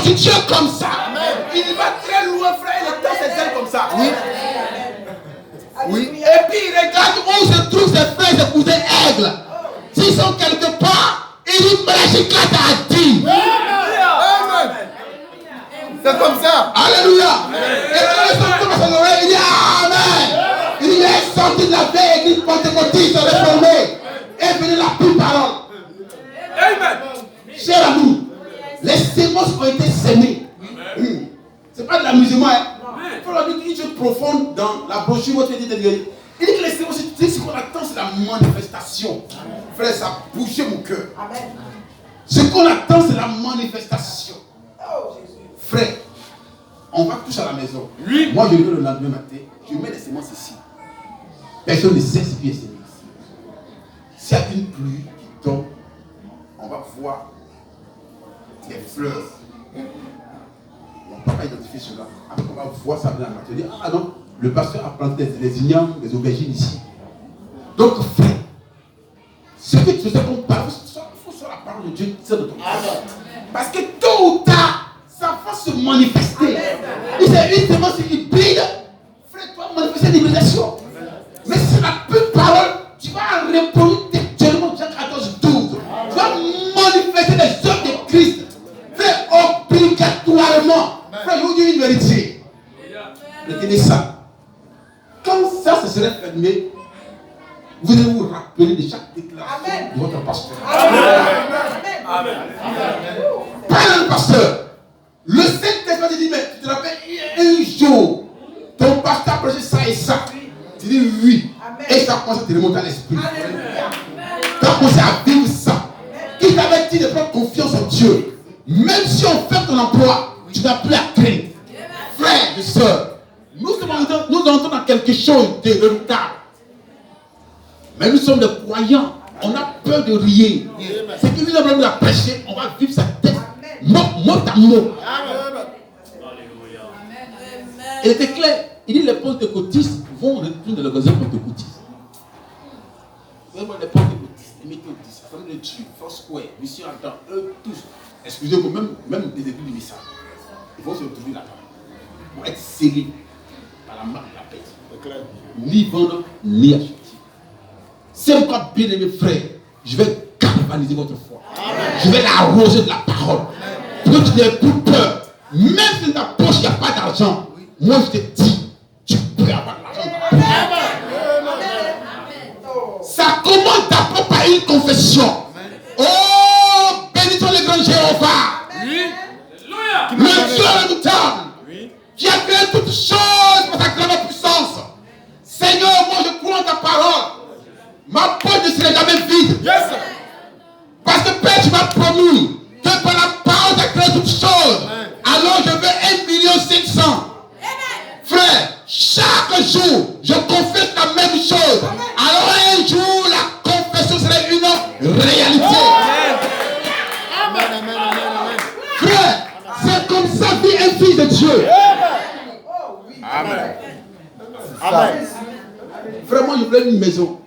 de Dieu comme ça. Il va très loin, frère, il tend ses ailes comme ça. Oui. Oui. Et puis il regarde où se trouvent ses frères et ses cousins aigles. S'ils sont quelque part, il dit Melchizedek a dit. C'est comme ça. Alléluia. Et quand ils sont tombés à son oreille, il dit Amen. Il dit, il est sorti de la vieille église pentecôtiste réformée. Et venu la pure parole. Amen. Cher ami, les semences ont été semées. C'est pas de l'amusement. Il faut leur dire une chose profonde dans la brochure. Il dit que les semences, ce qu'on attend, c'est la manifestation. Frère, ça a bougé mon cœur. Ce qu'on attend, c'est la manifestation. Frère, on va tous à la maison. Oui. Moi, je vais le lendemain matin, je mets les semences ici. Personne ne sait ce qui est semé ici. S'il y a une pluie qui tombe, on va voir des fleurs. On va identifier cela. Après, on va voir ça dans la matinée. Ah non, le pasteur a planté des ignames, des aubergines ici. Donc, frère, ce que tu sais qu'on parle, il faut sur la parole de Dieu, c'est de ton cœur. Parce que tôt ou tard, ça va se manifester. Et c'est une semence hybride. Frère, tu vas manifester l'hybridation. Mais si la pure parole, tu vas répondre textuellement Jean 14, 12. Tu vas manifester les œuvres de Christ. Frère, obligatoirement. Frère, je vous dis une vérité. Retenez ça. Quand ça se serait fermé, vous allez vous rappeler de chaque déclaration de votre pasteur. Amen. Pas le pasteur. Le Saint-Esprit dit, mais tu te rappelles, un jour, ton pasteur a prêché ça et ça. Tu dis oui. Et ça commence à te remonter à l'esprit. Tu as commencé à vivre ça. Il t'avait dit de prendre confiance en Dieu. Même si on fait ton emploi, tu n'as plus à craindre. Frère et soeur, nous entrons dans quelque chose de redoutable. Mais nous sommes des croyants. On a peur de rien. C'est que nous avons la prêcher, on va vivre sa tête. Mot à mot. Il était clair. Il dit les pentecôtistes vont retourner dans le magasin pentecôtiste. Vous voyez, les pentecôtistes, les méthodistes, la famille de Dieu, Foursquare, Mission Adam, eux tous, excusez-moi, même des églises du message, ils vont se retrouver là-bas pour être scellés par la marque de la paix. Ni vendre, ni acheter. C'est pourquoi, bien aimé frère, je vais galvaniser votre foi. Je vais l'arroser de la parole. Pour que tu n'aies plus peur. Même si dans ta poche, il n'y a pas d'argent. Moi, je te dis, tu peux avoir de l'argent dans ta poche. Ça commence d'abord par une confession. Oh, bénissons le grand Jéhovah. Le Dieu redoutable. Qui a créé toutes choses par sa grande puissance. Seigneur, moi, je crois en ta parole. Ma poche ne serait jamais vide. Yes. Parce que Père, tu m'as promis que par la parole tu as créé toutes choses. Alors je veux 1,5 million. Frère, chaque jour, je confesse la même chose. Alors un jour, la confession serait une réalité. Amen. Frère, c'est comme ça vit un fils de Dieu. Amen. Amen. Frère, moi je voulais une maison.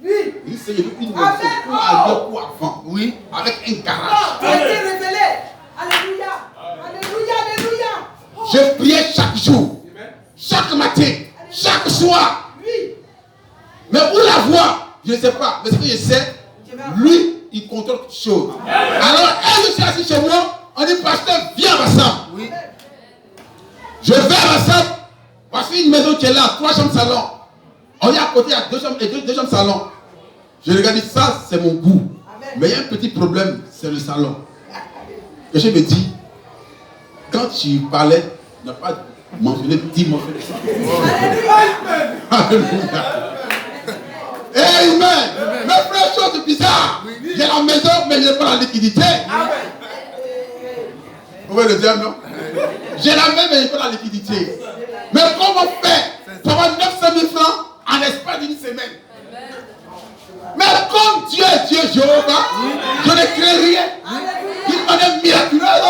Il dit, Seigneur, une maison pour aller ou avant. Oui, avec un garage. Ça a été révélé. Alléluia. Je priais chaque jour, chaque matin, chaque soir. Mais où la voir, je ne sais pas. Mais ce que je sais, lui, il contrôle toutes choses. Alors, elle, je suis assis chez moi, on dit, pasteur, viens à Bassam. Oui. Je vais à Bassam. Voici une maison qui est là, 3 chambres salon. On est à côté, il y a 2 chambres et 2 chambres salon. Je regarde, ça, c'est mon goût. Mais il y a un petit problème, c'est le salon. Et je me dis, quand tu parlais, tu n'as pas mentionné 10 morceaux de salon. Alléluia. Amen. Mais frère, chose bizarre. J'ai la maison, mais je n'ai pas la liquidité. Vous voyez le diable, non? J'ai la maison, mais je n'ai pas la liquidité. Mais comment faire pour avoir 900 000 francs en l'espace d'une semaine? Mais comme Dieu est Dieu, Jéhovah, je ne crée rien. D'une manière miraculeuse,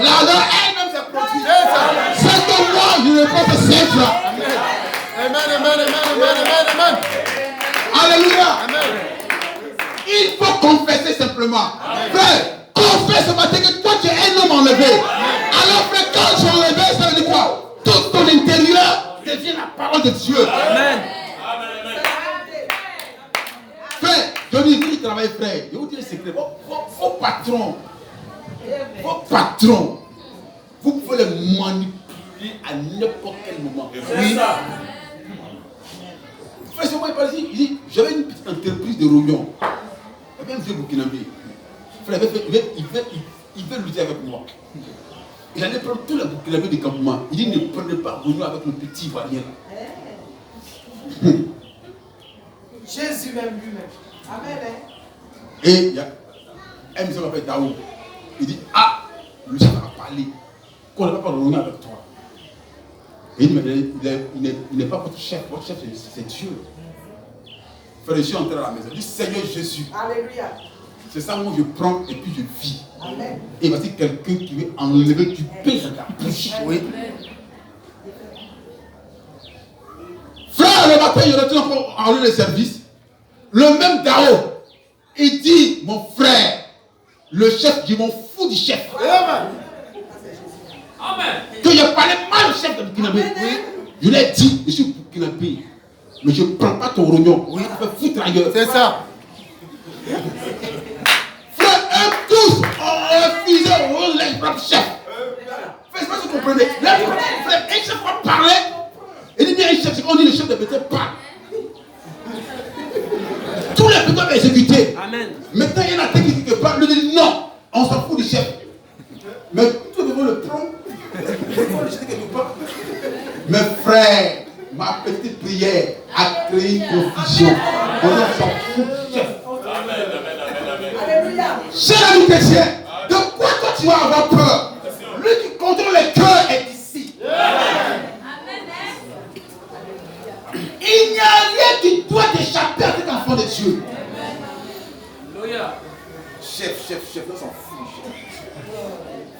l'argent elle-même s'est produit. C'est que moi, je ne peux pas ces francs. Amen. Alléluia. Il faut confesser simplement. Frère, confesse ce matin que toi tu es un homme enlevé. de Dieu. Amen. Frère, je dis, qui travaille, frère, je vous dis le secret. Vos patrons, vous pouvez les manipuler à n'importe quel moment. Oui. Frère, c'est moi, il dit, j'avais une petite entreprise de rognon. Il y avait un vieux Burkinabé. Frère, il veut lutter avec moi. Il allait prendre tous les Burkinabés du campement. Il dit, ne prenez pas rognon avec le petit Ivoirien. Jésus même lui-même. Amen. Et il y a un monsieur qui s'appelle Daoud. Il dit, ah, le chef a parlé. Qu'on ne va pas rognon avec toi. Et il dit, mais il n'est pas votre chef c'est Dieu. Frère, je suis entré à la maison. Il dit, Seigneur Jésus. Alléluia. C'est ça où je prends et puis je vis. Amen. Et voici quelqu'un qui veut enlever du pain dans ta bouche. Oui. Frère, le matin, il retourne encore en lieu de service. Le même Dao, il dit, mon frère, le chef, je m'en fous du chef. Amen. Que je parlais mal au chef de Burkinabé. Oui. Je lui ai dit, je suis Burkinabé, mais je ne prends pas ton rognon. Oui. Tu peux foutre ailleurs. C'est ça. Frère, eux tous ont refusé leur propre chef. Frère, c'est pas ce que vous comprenez. Frère, un chef va parler. Il dit bien un chef, c'est qu'on dit le chef de Bethel parle. Tous les petits doivent exécuter. Amen. Maintenant, il y en a qui quelque part, lui dit non, on s'en fout du chef. Mais tout le monde le prend. Il faut le jeter quelque part. Mes frères, ma petite prière a créé une confusion. On s'en fout du chef. Alléluia. Cher ami chrétien, de quoi toi tu vas avoir peur? Lui qui contrôle les cœurs est ici. Il n'y a rien qui doit t'échapper à cet enfant de Dieu. Chef, on s'en fout, chef.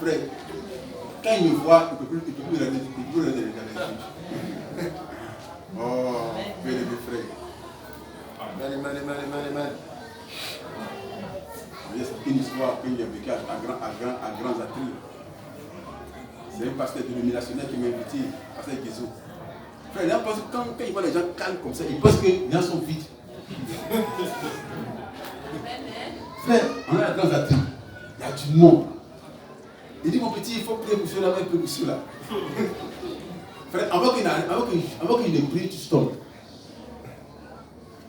Frère, quand il me voit, il ne peut plus regarder les juges. Oh, bien-aimé frère. Amen. Je vais expliquer une histoire que j'ai vécue à Grands Ateliers. C'est un pasteur dénominationnel qui m'a invité, pasteur Guizou. Frère, il a pensé quand il voit les gens calmes comme ça, il pense que les gens sont vides. Frère, on est à Grands Ateliers, il y a du monde. Il dit, mon petit, il faut prier pour cela, un peu pour cela. Frère, avant qu'il ne prie, tu stoppes.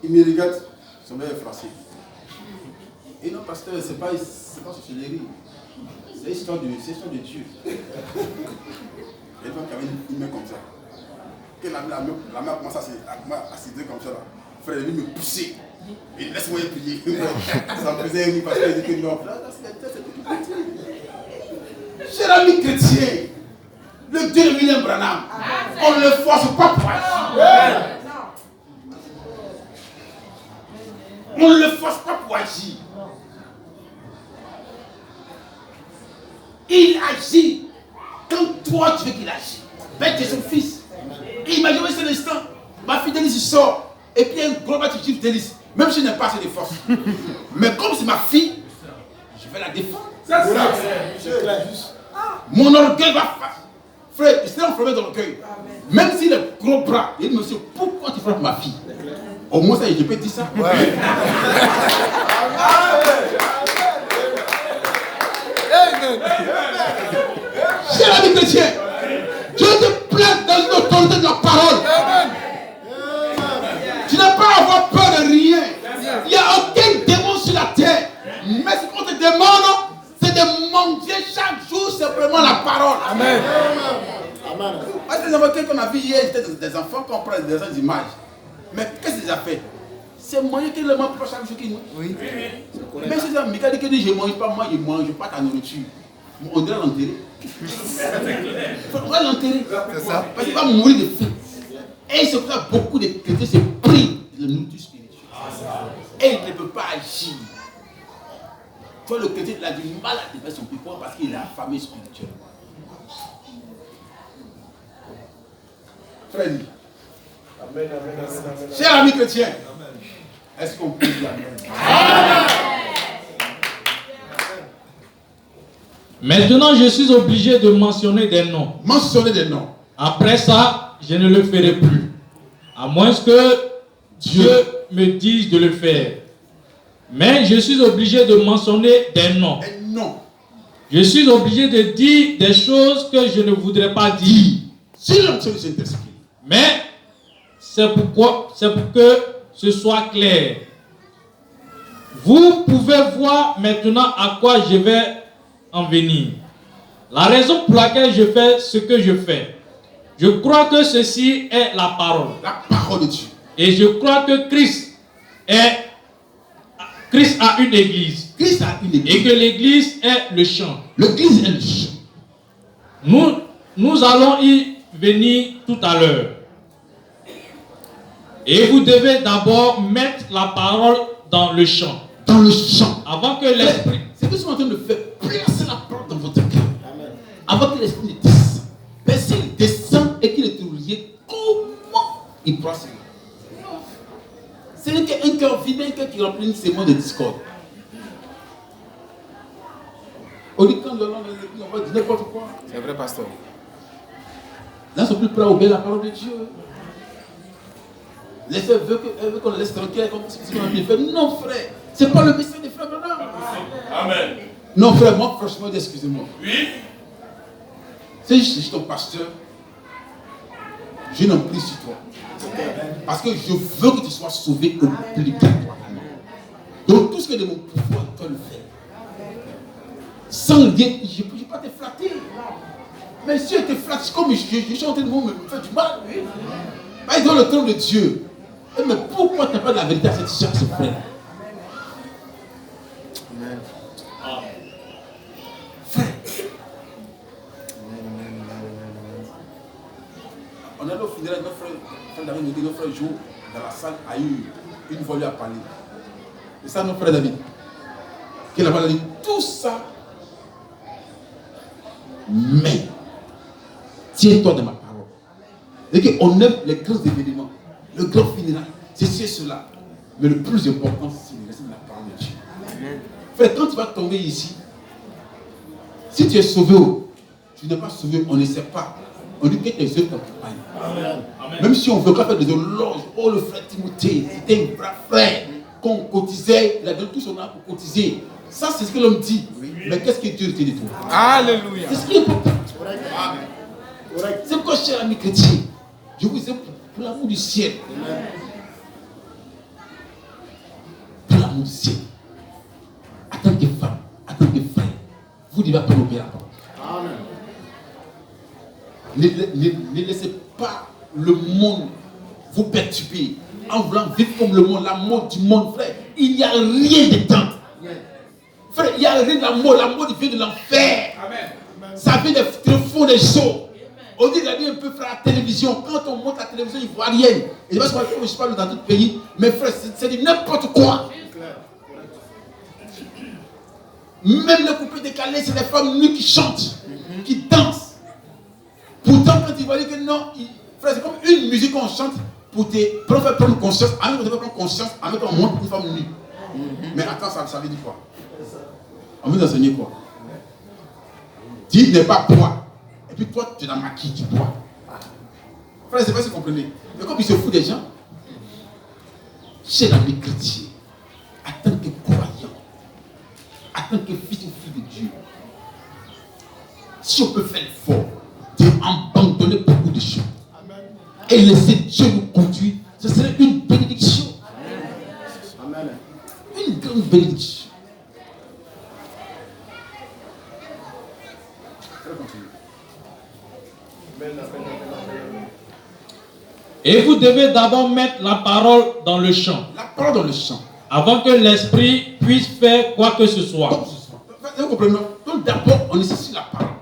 Il me regarde, son mère est français. Et non, pasteur, c'est pas sorcellerie. C'est l'histoire de Dieu. Et donc, il y avait une main comme ça. Et la main commence à s'aider comme ça. Là. Frère, il me pousser. Il laisse-moi prier. Ça me faisait rire parce qu'il dit que non. Cher ami chrétien, le Dieu de William Branham, on ne le force pas pour agir. On ne le force pas pour agir. Il agit quand toi tu veux qu'il agisse. Ben, tu es son fils. Et imaginez cet instant, ma fille Délice sort, et puis un gros bâtiment Délice. Même si je n'ai pas assez de force. Mais comme c'est ma fille, je vais la défendre. Mon orgueil va faire. Frère, il s'est enfermé dans l'orgueil. Même s'il a gros bras, il dit, monsieur, pourquoi tu frappes ma fille? Au moins, ça, je peux dire ça. Ouais. Cher ami chrétien, Dieu te place dans une autorité de la parole. Tu n'as pas à avoir peur de rien. Il n'y a aucun démon sur la terre. Mais ce qu'on te demande, c'est de manger chaque jour simplement la parole. Amen. Amen. Parce que les enfants qu'on a vu hier, c'était des enfants qu'on prend des images. Mais qu'est-ce qu'ils ont fait? C'est manger que le mange pas chaque jour qu'il mange. Oui. Mais c'est ça, Mika dit que je ne mange pas, moi je ne mange pas ta nourriture. On doit l'enterrer. On va l'enterrer. C'est ça. Parce qu'il va mourir de faim. Et c'est pour ça que beaucoup de chrétiens se prient de la nourriture spirituelle. Et il ne peut pas agir. Toi, le chrétien, il a du mal à développer son pouvoir parce qu'il est affamé spirituellement. Frère, amen, amen. Cher ami chrétien, est-ce qu'on peut dire amen? Maintenant, je suis obligé de mentionner des noms. Mentionner des noms. Après ça, je ne le ferai plus. À moins que Dieu me dise de le faire. Mais je suis obligé de mentionner des noms. Un nom. Je suis obligé de dire des choses que je ne voudrais pas dire. C'est l'onction du Saint-Esprit. Mais c'est pour que ce soit clair. Vous pouvez voir maintenant à quoi je vais en venir. La raison pour laquelle je fais ce que je fais. Je crois que ceci est la parole. La parole de Dieu. Et je crois que Christ a une église. Christ a une église. Et que l'église est le champ. L'église est le champ. Nous allons y venir tout à l'heure. Et vous devez d'abord mettre la parole dans le champ. Dans le champ. Avant que l'esprit... C'est ce que je suis en train de faire. Placez la parole dans votre cœur. Avant que l'esprit ne descende. Mais s'il descend et qu'il est oublié, comment il pourra se faire? C'est un cœur vide, un cœur qui remplit ces mots de discorde. On dit quand le nom de l'église, on va dire n'importe quoi. C'est vrai, pasteur. Là, ils sont plus prêts à obéir la parole de Dieu. Les frères veulent qu'on les laisse tranquilles comme ce qu'on a bien fait. Non, frère. Ce n'est pas le message des frères maintenant. Amen. Non, frère, moi, franchement, excusez-moi. Oui. Si je suis ton pasteur, je n'en prie sur toi. Parce que je veux que tu sois sauvé obligatoirement. Donc, tout ce que de mon pouvoir, tu dois le faire. Sans lien, je ne peux pas te flatter. Mais si je te flatte, comme je suis en train de me faire du mal. Il doit le trône de Dieu. Mais pourquoi tu n'as pas de la vérité à cette soeur, ce frère? Amen. Frère. On a au funérailles, notre frère David nous dit, notre frère Jo, dans la salle, a eu une volée à parler. Et ça, notre frère David, qui a dit tout ça. Mais, tiens-toi de ma parole. Et qu'on aime les grands événements, le grand funérail, c'est cela. Mais le plus important, c'est de rester dans la parole de Dieu. Amen. Frère, quand tu vas tomber ici, si tu es sauvé, tu n'es pas sauvé, on ne sait pas. On dit que tes œuvres t'accompagnent. Même si on veut pas faire des éloges, oh le frère Timothée, c'était un vrai frère, qu'on cotisait, il a donné tout son âme pour cotiser. Ça, c'est ce que l'homme dit. Oui. Mais qu'est-ce que Dieu te dit de toi? Alléluia. C'est ce qui est important. C'est pourquoi, cher ami chrétien, je vous aime pour l'amour du ciel. Amen. Pour l'amour du ciel. En tant que femme, en tant que frère, vous devez apprendre au bien la parole. Amen. Ne laissez pas le monde vous perturber en voulant vivre comme le monde, la mort du monde, frère. Il n'y a rien dedans. Frère, il n'y a rien de la mort vient de l'enfer. Ça vient des tréfonds des choses. On dit, regardez un peu, frère, la télévision. Quand on monte la télévision ivoirienne, et je sais pas comment je parle dans d'autres pays, mais frère, c'est de n'importe quoi. Même les couples décalés, c'est des femmes nues qui chantent, qui dansent. Pourtant, quand ils voient que non, frère, c'est comme une musique qu'on chante pour te prendre conscience, avec on prendre conscience, avec on montre une femme nue. Mais attends, ça veut dire quoi? On veut nous enseigner quoi? Dieu n'est pas poids. Et puis toi, tu es dans la maquille du poids. Frère, c'est pas si vous comprenez. Mais comme il se fout des gens, chez l'ami chrétien, en tant que croyant, en tant que fils ou fille de Dieu, si on peut faire l'effort d'abandonner beaucoup de choses et laisser Dieu nous conduire, ce serait une bénédiction. Amen. Une grande bénédiction. Et vous devez d'abord mettre la parole dans le champ. La parole dans le champ. Avant que l'esprit puisse faire quoi que ce soit. Vous comprenez? Donc d'abord, on nécessite la parole.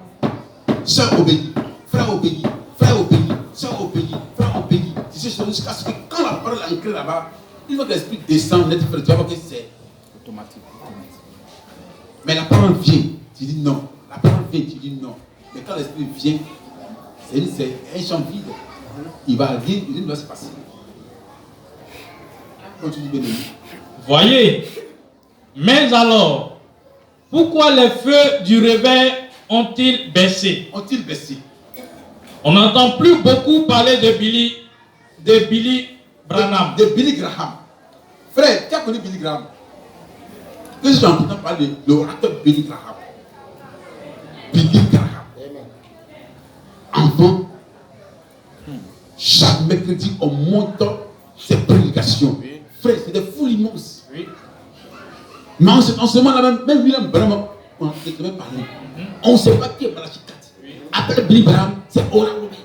Sœur obéit, frère obéit, frère obéit, sœur obéit, frère obéit. C'est jusqu'à ce que quand la parole est ancrée là-bas, une fois que l'esprit descend, tu vas voir que c'est automatique. Mais la parole vient, tu dis non. La parole vient, tu dis non. Mais quand l'esprit vient, c'est un champ vide. Il va rien, rien ne va se passer. Continue, bien-aimé. Voyez. Mais alors, pourquoi les feux du réveil ont-ils baissé? Ont-ils baissé? On n'entend plus beaucoup parler de Billy de Billy Branham. De Billy Graham. Frère, tu as connu Billy Graham? Qu'est-ce que j'ai entendu parler de l'orateur Billy Graham? Billy Graham. Avant, chaque mercredi, on monte ses prédications. Oui. Frère, c'est des foules immenses. Oui. Mais en ce moment-là, même William Branham, on ne même parler. On ne sait pas qui est Malachi 4. Oui. Après Billy Graham, c'est Oral Roberts.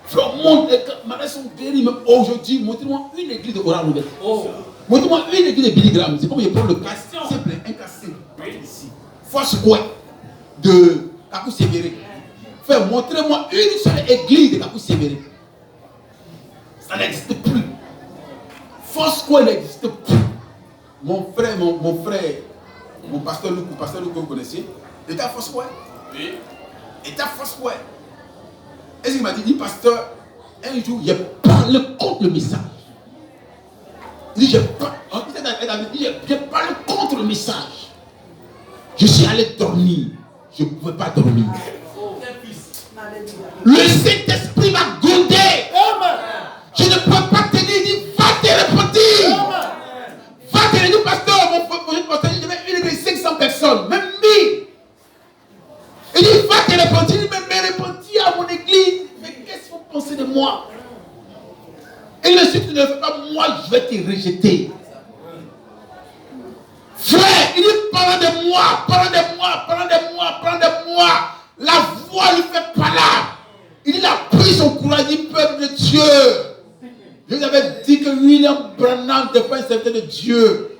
Frère, monte, les malades sont guéris. Mais aujourd'hui, montrez-moi une église de Oral Roberts. Oh. Montrez-moi une église de Billy Graham. C'est comme je prends le cas simple, un cas simple. Ici. Force quoi de Kakou Sévéré. Frère, montrez-moi une seule église de Kakou Sévéré. Ça n'existe plus. Force quoi n'existe plus. Mon frère, mon pasteur Luc que vous connaissez, il était à Force quoi? Oui. Il était à Force quoi? Est-ce qu'il m'a dit, pasteur, un jour, il parle contre le message. Il dit, j'ai parlé contre le message. Je suis allé dormir. Je ne pouvais pas dormir. Le Saint-Esprit m'a gourdé. Je ne peux pas te dire, il dit, va te repentir. Va te dire, pasteur, mon pasteur, il y avait une église de 500 personnes, même 1000. Il dit, va te repentir. Il dit, mais me repentir à mon église. Mais qu'est-ce que vous pensez de moi? Et le si tu ne le fais pas, moi, je vais te rejeter. Frère, il dit, parle de moi. La voix lui fait palabre. Il a pris son courage, il dit, peuple de Dieu. Je vous avais dit que William Branham n'était pas un serviteur de Dieu.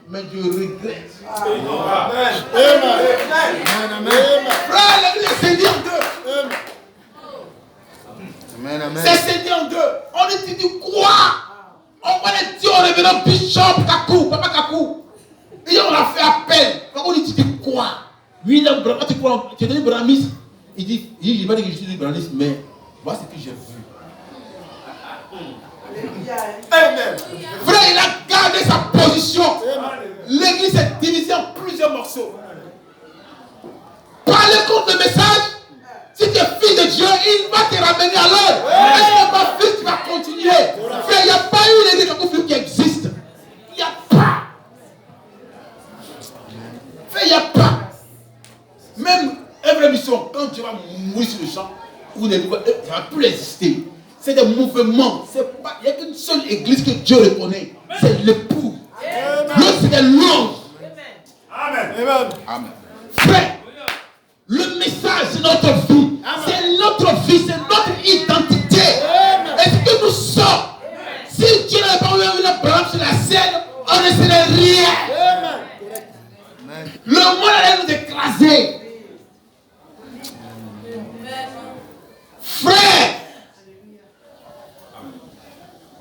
Mais je regrette. Amen. Frère, l'église est scindée en deux. C'est scindé en deux. On lui dit quoi? On va le dire au révérend Bishop Kakou, Papa Kakou. Et on a fait appel. On lui dit quoi? William Branham, tu es devenu brahmiste. Il m'a dit que je suis devenu brahmiste, mais voilà ce que j'ai vu. Amen. Frère, il a gardé sa position. L'église est divisée en plusieurs morceaux. Parlez contre le message. Si tu es fils de Dieu, il va te ramener à l'heure. Mais si tu n'es pas fils, tu vas continuer. Frère, il n'y a pas une église qui existe. Il n'y a pas. Frère, il n'y a pas. Même Œuvre Mission, quand tu vas mourir sur le champ, vous ne va plus exister. C'est des mouvements. Il n'y a qu'une seule église que Dieu reconnaît. C'est l'époux. L'autre, c'est des louanges. Amen. Amen. Frère, le message, c'est notre vie. C'est notre vie, c'est notre identité. Est-ce que nous sommes? Si Dieu n'avait pas eu une branche sur la scène, on ne serait rien. Le monde allait nous écraser. Frère,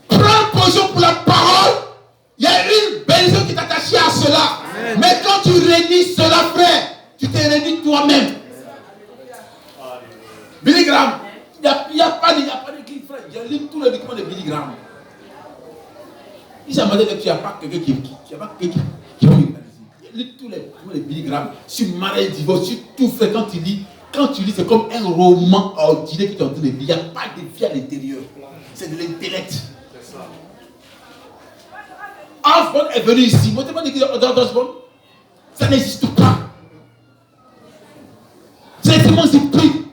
prends position pour la parole. Il y a une bénédiction qui est attachée à cela. Amen. Mais quand tu réunis cela, frère, tu te réunis toi-même. Billy Graham, il n'y a pas d'église, frère. J'ai lu tous les documents de Billy Graham. Il s'est demandé que tu n'as pas quelqu'un qui peut réaliser. Il a lu tous les documents de Billy Graham sur mariage, divorce, sur tout, frère. Quand tu lis, c'est comme un roman ordinaire qui est en train de lire. Il n'y a pas de vie à l'intérieur. C'est de l'intellect. Osborne est venu ici. Montrez-moi l'église d'Osborne. Ça n'existe pas. C'est tellement hypocrite.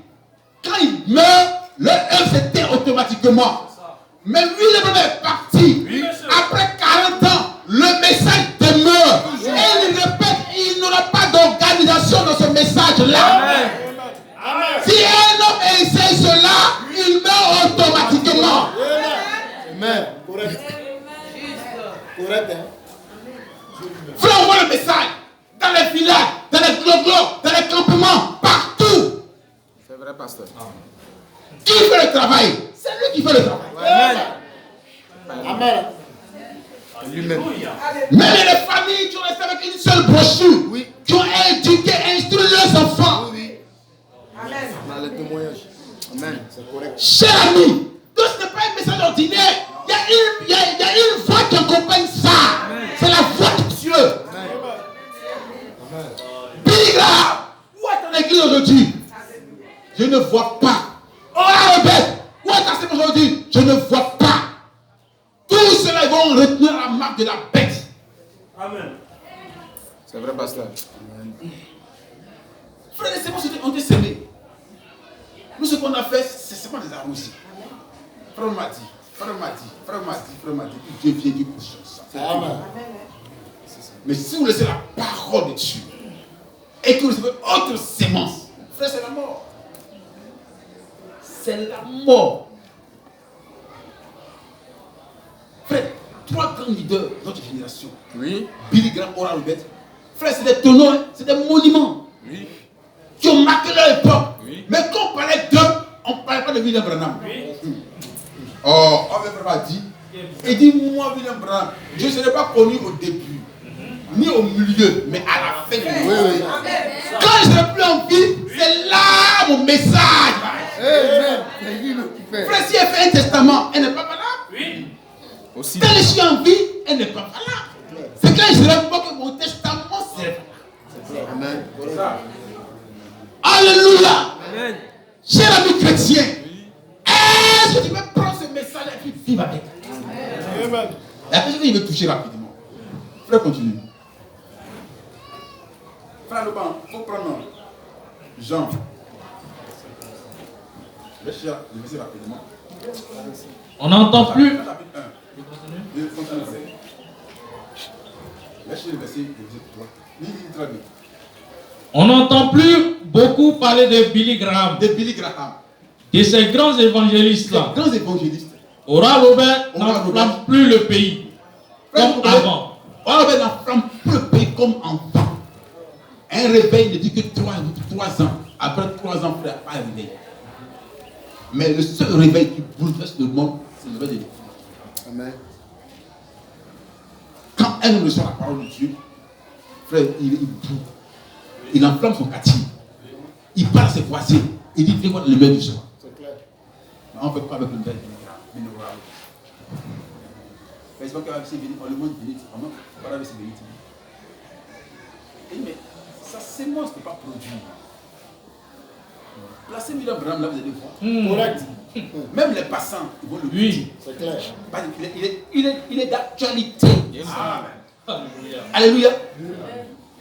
Quand il meurt, le œuvre s'éteint automatiquement. Mais lui, le même est parti. Oui, après 40 ans, le message demeure. Et il répète, il n'aura pas d'organisation dans ce message-là. Amen. Si un homme essaie cela, il meurt automatiquement. Amen. Correct. Frère, on voit le message dans les villages, dans les globes, dans les campements, partout. C'est vrai, pasteur. Qui fait le travail? C'est lui qui fait le travail. Amen. Amen. Lui-même. Même les familles qui ont resté avec une seule brochure, oui, qui ont éduqué, instruit leurs enfants. Oui, oui. Amen. On a les témoignages. Amen. C'est correct. Cher ami, donc ce n'est pas un message ordinaire. Il y a une voix qui accompagne ça. C'est la voix de Dieu. Billy Graham, où est ton église aujourd'hui? Je ne vois pas. Oh, Robert, où est ta semaine aujourd'hui? je ne vois pas. Tous ceux-là ils vont retenir la marque de la bête. Amen. C'est vrai, pasteur. Frère, c'est bon, on t'est semé. Nous, ce qu'on a fait, c'est seulement des arrosis. Frère m'a dit, Dieu vient du prochain. Amen. Mais si vous laissez la parole de Dieu et que vous recevez autre sémence, frère, c'est la mort. C'est la mort. Frère, 3 grands leaders de notre génération. Oui. Billy Graham, Oral Roberts. Frère, c'est des tonneaux, hein, c'est des monuments. Oui. Qui ont marqué leur époque. Oui. Mais quand on parlait d'eux, on ne parlait pas de William Branham. Oui. Oh, on m'a dit. Il dit, moi, William Branham, je ne serai pas connu au début, ni au milieu, mais à la fin. Oui. Quand je ne serai plus en vie, c'est là mon message. Amen. C'est lui qui fait. Frère, si elle fait un testament, elle n'est pas valable. Oui. Aussi. Quand je suis en vie, elle n'est pas valable. C'est quand je serai pas que mon testament c'est valable. Amen. Alléluia. Amen. Cher ami chrétien, est-ce que tu peux prendre ce message et puis vivre avec? Amen. La personne qui veut toucher rapidement. Frère, continue. Frère Leban, il faut prendre Jean. Je vais le verset rapidement. On n'entend plus. Chapitre 1. Je continue. Laissez le verset 3. Lis très bien. On n'entend plus beaucoup parler de Billy Graham, De Billy Graham. de ces grands évangélistes-là. Grands évangélistes. Oral Robert Oral Robert. n'enflamme plus le pays comme avant. On avait n'enflamme plus le pays comme enfant. Un réveil ne dit que 3 ans. Après 3 ans, frère, pas un réveil. Mais le seul réveil qui bouleverse le monde, c'est le réveil de l'enfant. Amen. Quand elle reçoit la parole de Dieu, frère, il boue. Il enflamme son quartier. Il parle à ses voisins. Il dit, viens voir le maire du soir. C'est clair. Mais on ne fait pas avec le maire. C'est pas qu'avec ses bénites, on le monde bénite. On ne pas avec ses bénites. Mais sa sémence ne peut pas produire. Placez William Branham là, vous allez voir. Correct. Même les passants, ils vont le Oui. dire. C'est clair. Parce qu'il est d'actualité. Alléluia. Alléluia.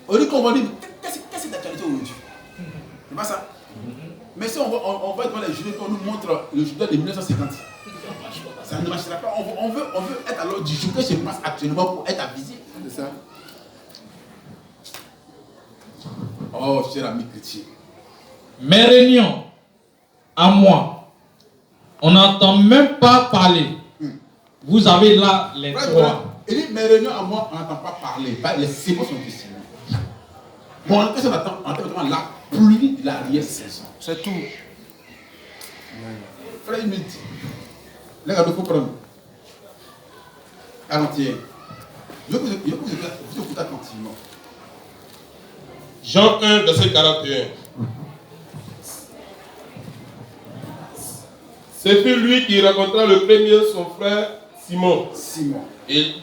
On dit qu'on va dire, qu'est-ce que c'est d'actualité aujourd'hui? C'est pas ça? Mais si on va devant les jurés, qu'on nous montre le judas de 1950, ça ne marchera pas. On veut être à l'ordre du jour. Qu'est-ce qui se passe actuellement pour être avisé? C'est ça. Oh, cher ami chrétien. Mes réunions, à moi, on n'entend même pas parler. Vous avez là les trois. Il dit, mes réunions à moi, on n'entend pas parler. Les sémons sont ici. Bon, qu'est-ce qu'on attend? On attend la pluie de l'arrière-saison. C'est tout. Frère, il me dit, les gars, il faut prendre 41. Je veux que vous écoutez attentivement. Jean 1, verset 41. C'est lui qui rencontra le premier son frère Simon. Simon. Et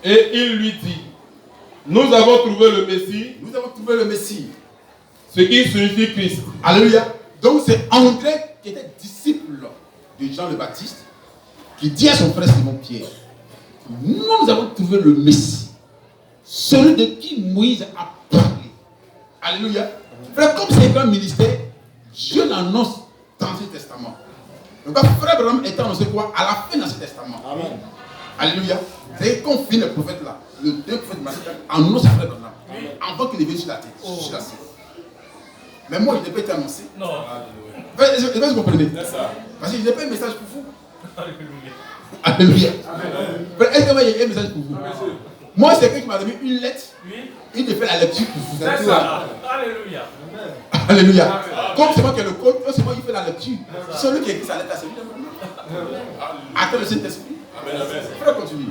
il lui dit, nous avons trouvé le Messie, Nous avons trouvé le Messie. ce qui signifie Christ. Alléluia. Donc c'est André qui était disciple de Jean le Baptiste qui dit à son frère Simon Pierre, nous avons trouvé le Messie, celui de qui Moïse a parlé. Alléluia. Frère, comme c'est un grand ministère, Dieu l'annonce dans l'Ancien Testament. Donc frère Branham est annoncé quoi? À la fin de l'Ancien Testament. Amen. Alléluia. C'est qu'on finit le prophète là. Le deux prophètes annonce frère Branham avant qu'il ne vienne sur la terre. Sur la scène. Mais moi, je n'ai pas été annoncé. Non. Est-ce que vous comprenez? C'est ça. Parce que je n'ai pas un message pour vous. Alléluia. Alléluia. Est-ce qu'il y a un message pour vous? Moi, c'est quelqu'un qui m'a donné une lettre. Oui. Il te fait la lecture pour vous. C'est ça. Alléluia. Alléluia. Comme c'est moi qui ai le code, c'est moi qui fais la lecture. Celui qui écrit sa lettre, c'est lui. Attends le Saint-Esprit. Frère, continue.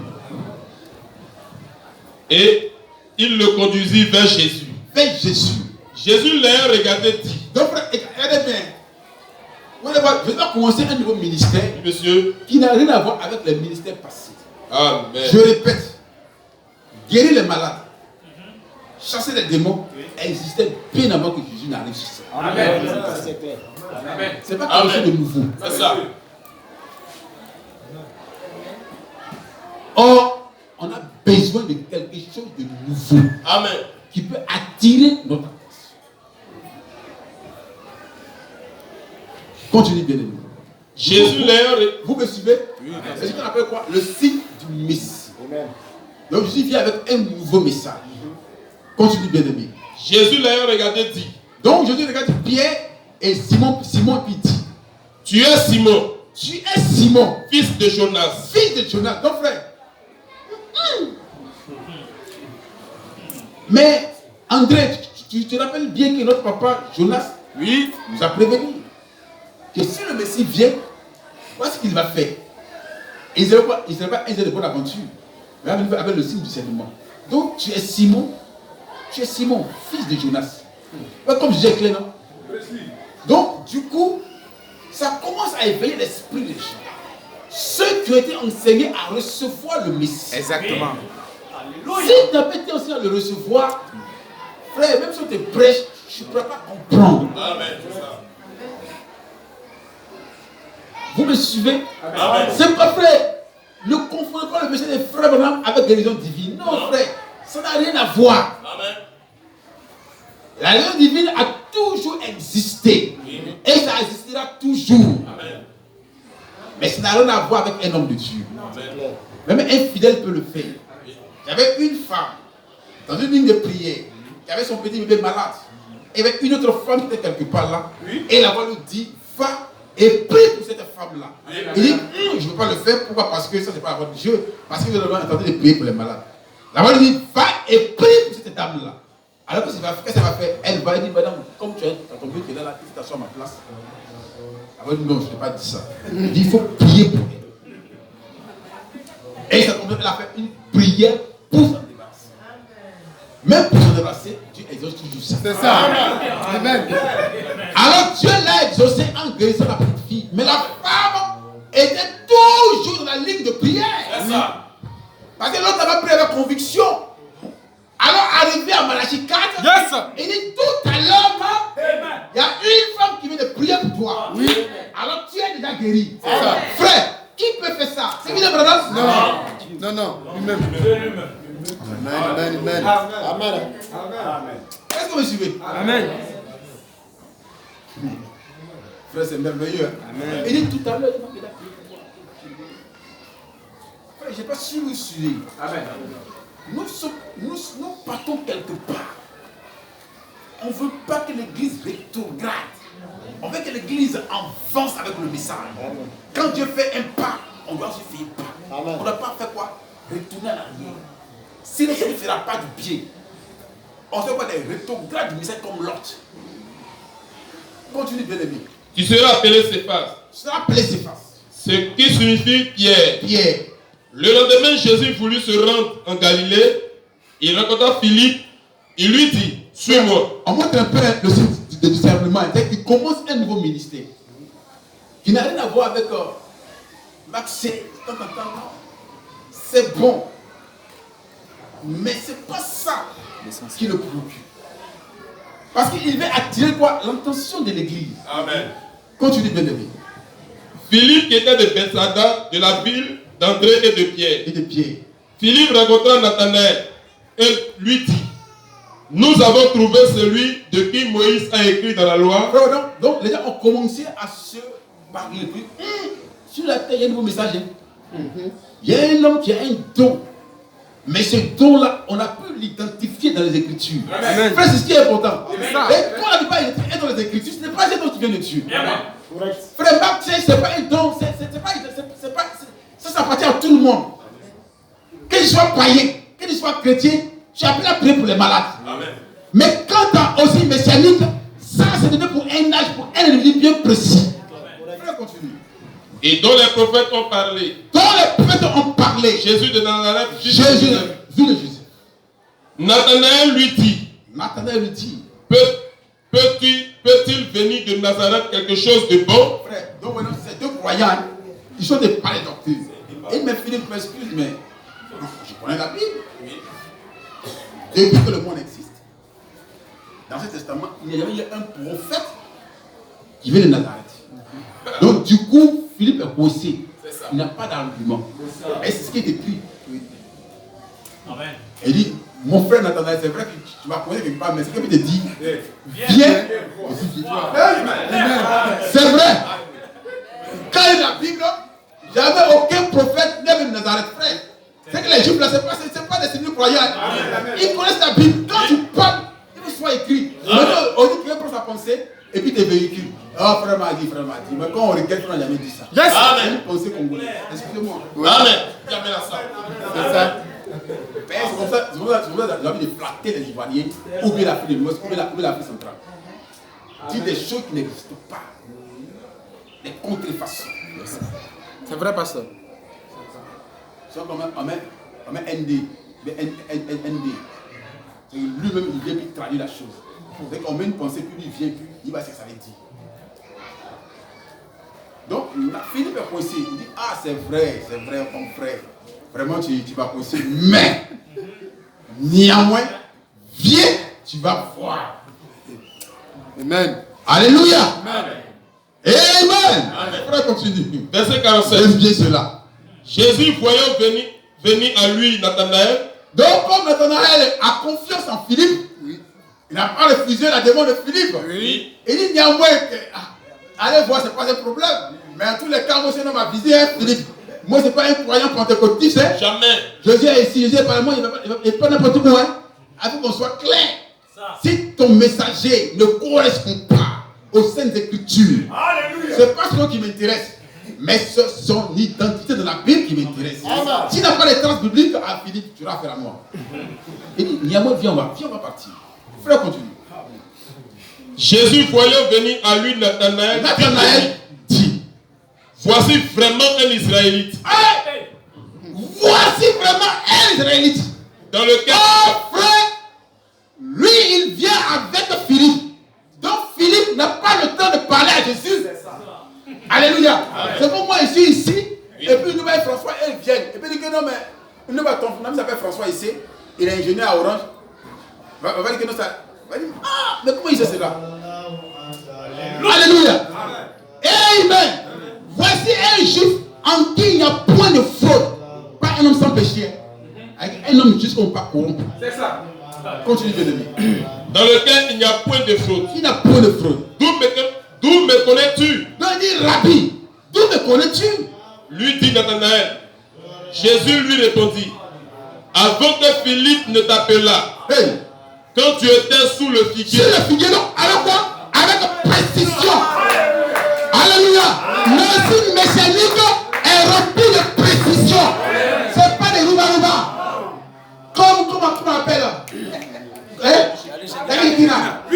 Et il le conduisit vers Jésus. Vers Jésus. Jésus l'a regardé dit, Donc, frère, regardez bien. Vous allez voir, je dois commencer un nouveau ministère monsieur, qui n'a rien à voir avec le ministère passé. amen. Je répète, guérir les malades, chasser les démons, existait bien avant que Jésus n'arrive sur scène. Amen. C'est clair. Amen. C'est pas quelque chose de nouveau. C'est ça. besoin de quelque chose de nouveau. Amen. Qui peut attirer notre attention. Continue bien aimé. Jésus l'ayant... Vous me suivez? Oui. C'est ce qu'on appelle quoi? Le signe du Messie. Amen. Donc Jésus vient avec un nouveau message. Continue bien aimé. Jésus l'ayant regardé dit. Donc Jésus regarde Pierre et Simon puis dit. Tu es Simon. Tu es Simon. Fils de Jonas. Fils de Jonas, ton frère. Mais André, tu te rappelles bien que notre papa Jonas, oui, nous a prévenu que si le Messie vient, voici ce qu'il va faire. Il ne sera pas un de bonne aventure. Mais il va avec le signe du serment. Donc tu es Simon, fils de Jonas. Comme je disais clair, non? Donc du coup, ça commence à éveiller l'esprit des gens. Ceux qui ont été enseignés à recevoir le Messie. Exactement. Si tu n'as pas été enseigné à le recevoir, frère, même si on te prêche, je ne pourrais pas comprendre. Amen. Vous me suivez? Amen. C'est pas frère. Ne confondez pas le message des frères avec des religions divines. Non, frère, ça n'a rien à voir. Amen. La religion divine a toujours existé. Et ça existera toujours. Amen. Mais ça n'a rien à voir avec un homme de Dieu. Amen. Même un fidèle peut le faire. Il y avait une femme dans une ligne de prière qui avait son petit bébé malade. Et il y avait une autre femme qui était quelque part là. Et la voix lui dit, va et prie pour cette femme-là. Il dit, je ne veux pas le faire. Pourquoi? Parce que ça, ce n'est pas la voix de Dieu. Parce que vous avez entendu de prier pour les malades. La voix lui dit, va et prie pour cette dame-là. Alors qu'est-ce qu'elle va faire? Elle va dire, madame, comme tu es dans ton but qui est là, tu t'assois à ma place. La voix dit, non, je n'ai pas dit ça. Il dit, il faut prier pour elle. Et ça tombe, elle a fait une prière pour s'en débarrasser. Même pour s'en débarrasser, Dieu exauce toujours ça. C'est ça. Amen. Alors Dieu l'a exaucé en guérissant la petite fille. Mais la femme était toujours dans la ligne de prière. C'est ça. Parce que l'autre avait prié avec conviction. Alors arrivé à Malachie 4, il dit tout à l'heure, il y a une femme qui vient de prier pour toi. Oui. Alors tu es déjà guéri. Frère, qui peut faire ça? C'est William Branham? Non. Non. Lui-même. Amen. Est-ce que vous me suivez? Amen. Frère, c'est merveilleux. Amen. Il dit tout à l'heure, il a prié pour toi. Frère, je n'ai pas su vous suivre. Amen. Nous partons quelque part. On ne veut pas que l'église rétrograde. On veut que l'église avance avec le message. Amen. Quand Dieu fait un pas, on doit se faire pas. Amen. On ne doit pas faire quoi? Retourner à l'arrière. Sinon, ça ne fera pas du pied. On ne sait pas des rétrogrades du message comme l'autre. Continue, bien aimé. Tu seras appelé Céphas. Tu seras appelé Céphas. Ce qui signifie Pierre. Pierre. Le lendemain, Jésus voulut se rendre en Galilée. Il rencontra Philippe. Il lui dit, suis-moi. On montre un peu le signe de discernement. Il commence un nouveau ministère. Qui n'a rien à voir avec Max. C'est bon. Mais ce n'est pas ça qui le préoccupe. Parce qu'il veut attirer quoi? L'intention de l'église. Amen. Continue, bien aimé. Philippe qui était de Bethsaida, de la ville d'André et de Pierre. Et de Pierre. Philippe rencontra Nathanaël et lui dit, nous avons trouvé celui de qui Moïse a écrit dans la loi. Donc les gens ont commencé à se parler. Sur la terre, il y a un nouveau message. Il y a un homme qui a un don. Mais ce don-là, on a pu l'identifier dans les Écritures. Amen. Frère, c'est ce qui est important. Amen. Et quand on dit pas est dans les Écritures, ce n'est pas un don qui vient de Dieu. Amen. Frère, Marc, ce n'est pas un don. Ça appartient à tout le monde. Que tu sois païen, que tu sois chrétien, tu es appelé à prier pour les malades. Amen. Mais quand tu as aussi messianique, ça c'est donné pour un âge, pour un individu bien précis. Frère, continue. Et dont les prophètes ont parlé. Dont les prophètes ont parlé. Jésus de Nazareth. Jésus de Jésus. Nathanaël lui dit. Peut-il venir de Nazareth quelque chose de bon? Frère, donc maintenant ces deux croyants, ils sont des palais doctrines. Et mais Philippe m'excuse, mais je connais la Bible. Depuis que le monde existe, dans ce testament, il y a jamais eu un prophète qui vient de Nazareth. Donc du coup, Philippe est bossé. Il n'a pas d'argument. Et c'est ce qui est écrit. Amen. Il dit, mon frère Nathanaël, c'est vrai que tu vas connaître quelque part, mais ce que je te dis, viens. C'est vrai. Quand il y a la Bible, j'avais aucun prophète, même Nazareth, frère. C'est que les Juifs là, c'est pas des signes croyants. Ils connaissent la Bible. Quand tu parles, il faut soit écrit. Maintenant, on dit qu'il prend sa pensée et puis tes véhicules. Ah, frère m'a dit. Mais quand on regarde, on n'a jamais dit ça. Yes. C'est une pensée congolaise. Excusez-moi. Amen. Jamais la ça. C'est ça. C'est comme ça, j'ai envie de flatter les Ivoiriens, ou bien l'Afrique de l'Ouest, ou bien l'Afrique centrale. Dire des choses qui n'existent pas. Des contrefaçons. C'est vrai, pasteur. C'est comme un ND. ND. C'est lui-même, il vient puis traduire la chose. C'est qu'on met une pensée, puis lui vient, puis il va ce que ça veut dire. Donc, Philippe est coincé. Il dit, ah, c'est vrai, mon frère. Vraiment, tu vas coincer. Mais, néanmoins, viens, tu vas voir. Amen. Alléluia. Amen. Amen. Frère, continue. Verset 47. J'aime bien cela. Jésus, voyant venir à lui Nathanaël, Donc, comme Nathanaël a confiance en Philippe, il n'a pas refusé la demande de Philippe. oui, Il dit néanmoins que, allez voir, ce n'est pas un problème. Mais en tous les cas, moi, c'est un homme avisé, hein, Philippe. Moi, ce n'est pas un croyant pentecôtiste. Hein. jamais. Jésus est ici, Jésus est par moi, il n'est pas n'importe quoi. Hein. Il faut qu'on soit clair. Si ton messager ne correspond pas aux Saintes Écritures, ce n'est pas ce qui m'intéresse, mais c'est son identité de la Bible qui m'intéresse. S'il n'a pas les traces bibliques, à Philippe, tu vas faire à moi. Il dit, Niamo, viens, on va partir. Frère, continue. Jésus, voyant venir à lui Nathanaël, dit, voici vraiment un Israélite. hey, voici vraiment un Israélite. Dans lequel. Oh frère, lui il vient avec Philippe. Donc Philippe n'a pas le temps de parler à Jésus. Alléluia. C'est pour moi je suis ici. Et puis nous voyons François, elle vient. Et puis il dit que non mais, nous voyons ton ami s'appelle François ici. Il est ingénieur à Orange. On va dire que non ça. Va dire, ah, mais comment il sait cela? Alléluia. Amen. Voici un juif en qui il n'y a point de fraude. Pas un homme sans péché. Avec un homme juste qu'on ne peut pas corrompre. C'est ça. Continue de l'aimer. Dans lequel il n'y a point de fraude. Il n'y a point de fraude. D'où me connais-tu? Donc il dit, Rabbi, d'où me connais-tu? Lui dit Nathanaël. Jésus lui répondit, avant que Philippe ne t'appelât, Hey, quand tu étais sous le figuier. sur le figuier, non, avec quoi? Avec précision. Alléluia. Merci messianique est rempli de précision. Ce n'est pas des rouba-rouba. Comment on appelle?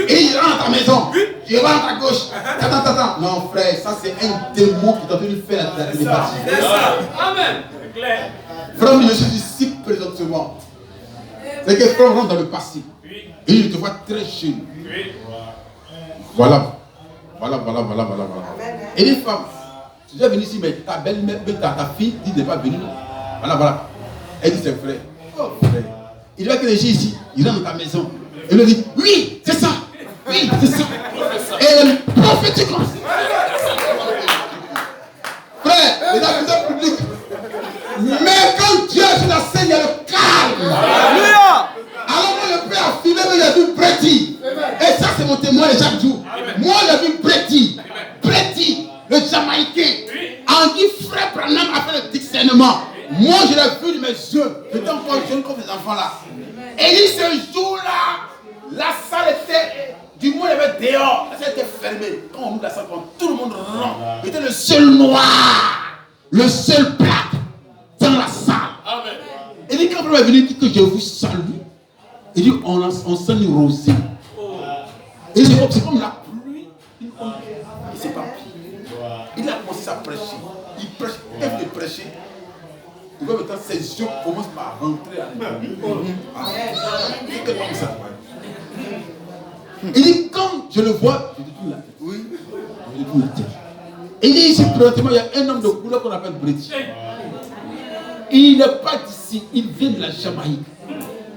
Et il rentre à ta maison. Il rentre à gauche. Attends. Non, frère, ça c'est un démon qui t'a venu faire la télépathie. C'est ça. Amen. C'est clair. Frère, je suis ici présentement. C'est que frère rentre dans le passé. Et il te voit très jeune. Voilà. Et les femmes, tu dois venir ici, mais ta belle-mère, ta fille dit de ne pas venir. Voilà. Elle dit c'est vrai. Oh frère. Il doit que les gens ici, il rentre dans ta maison. Et il lui dit, oui, c'est ça. Oui, c'est ça. Et elle prophétique. Frère, les accusations publiques. Mais quand Dieu est sur la scène, il y a le calme. Alors moi, je peux affirmer que j'ai vu Breti. Et ça, c'est mon témoin de chaque jour. Moi, j'ai vu Breti. Breti, le Jamaïcain. En qui frère Branham a fait le discernement. Moi, je l'ai vu de mes yeux. J'étais encore jeune comme ces enfants-là. Et dit, ce jour-là, la salle était, du moins, il y avait dehors. La salle était fermée. Quand on ouvre la salle, tout le monde rentre. J'étais le seul noir, le seul black dans la salle. Amen. Et dit, quand on est venu, il dit que je vous salue. Il dit, on sent une rosée. Et c'est comme la pluie. Il s'est pas pris. Il a commencé à prêcher. Il prêche, il vient de prêcher. Il voit maintenant ses yeux commencent à rentrer à l'intérieur. C'est que comme ça. Il dit, quand je le vois, je détourne la tête. Oui. Je détourne la tête. Et il dit ici, présentement, il y a un homme de couleur qu'on appelle Breti. Il n'est pas d'ici, il vient de la Jamaïque.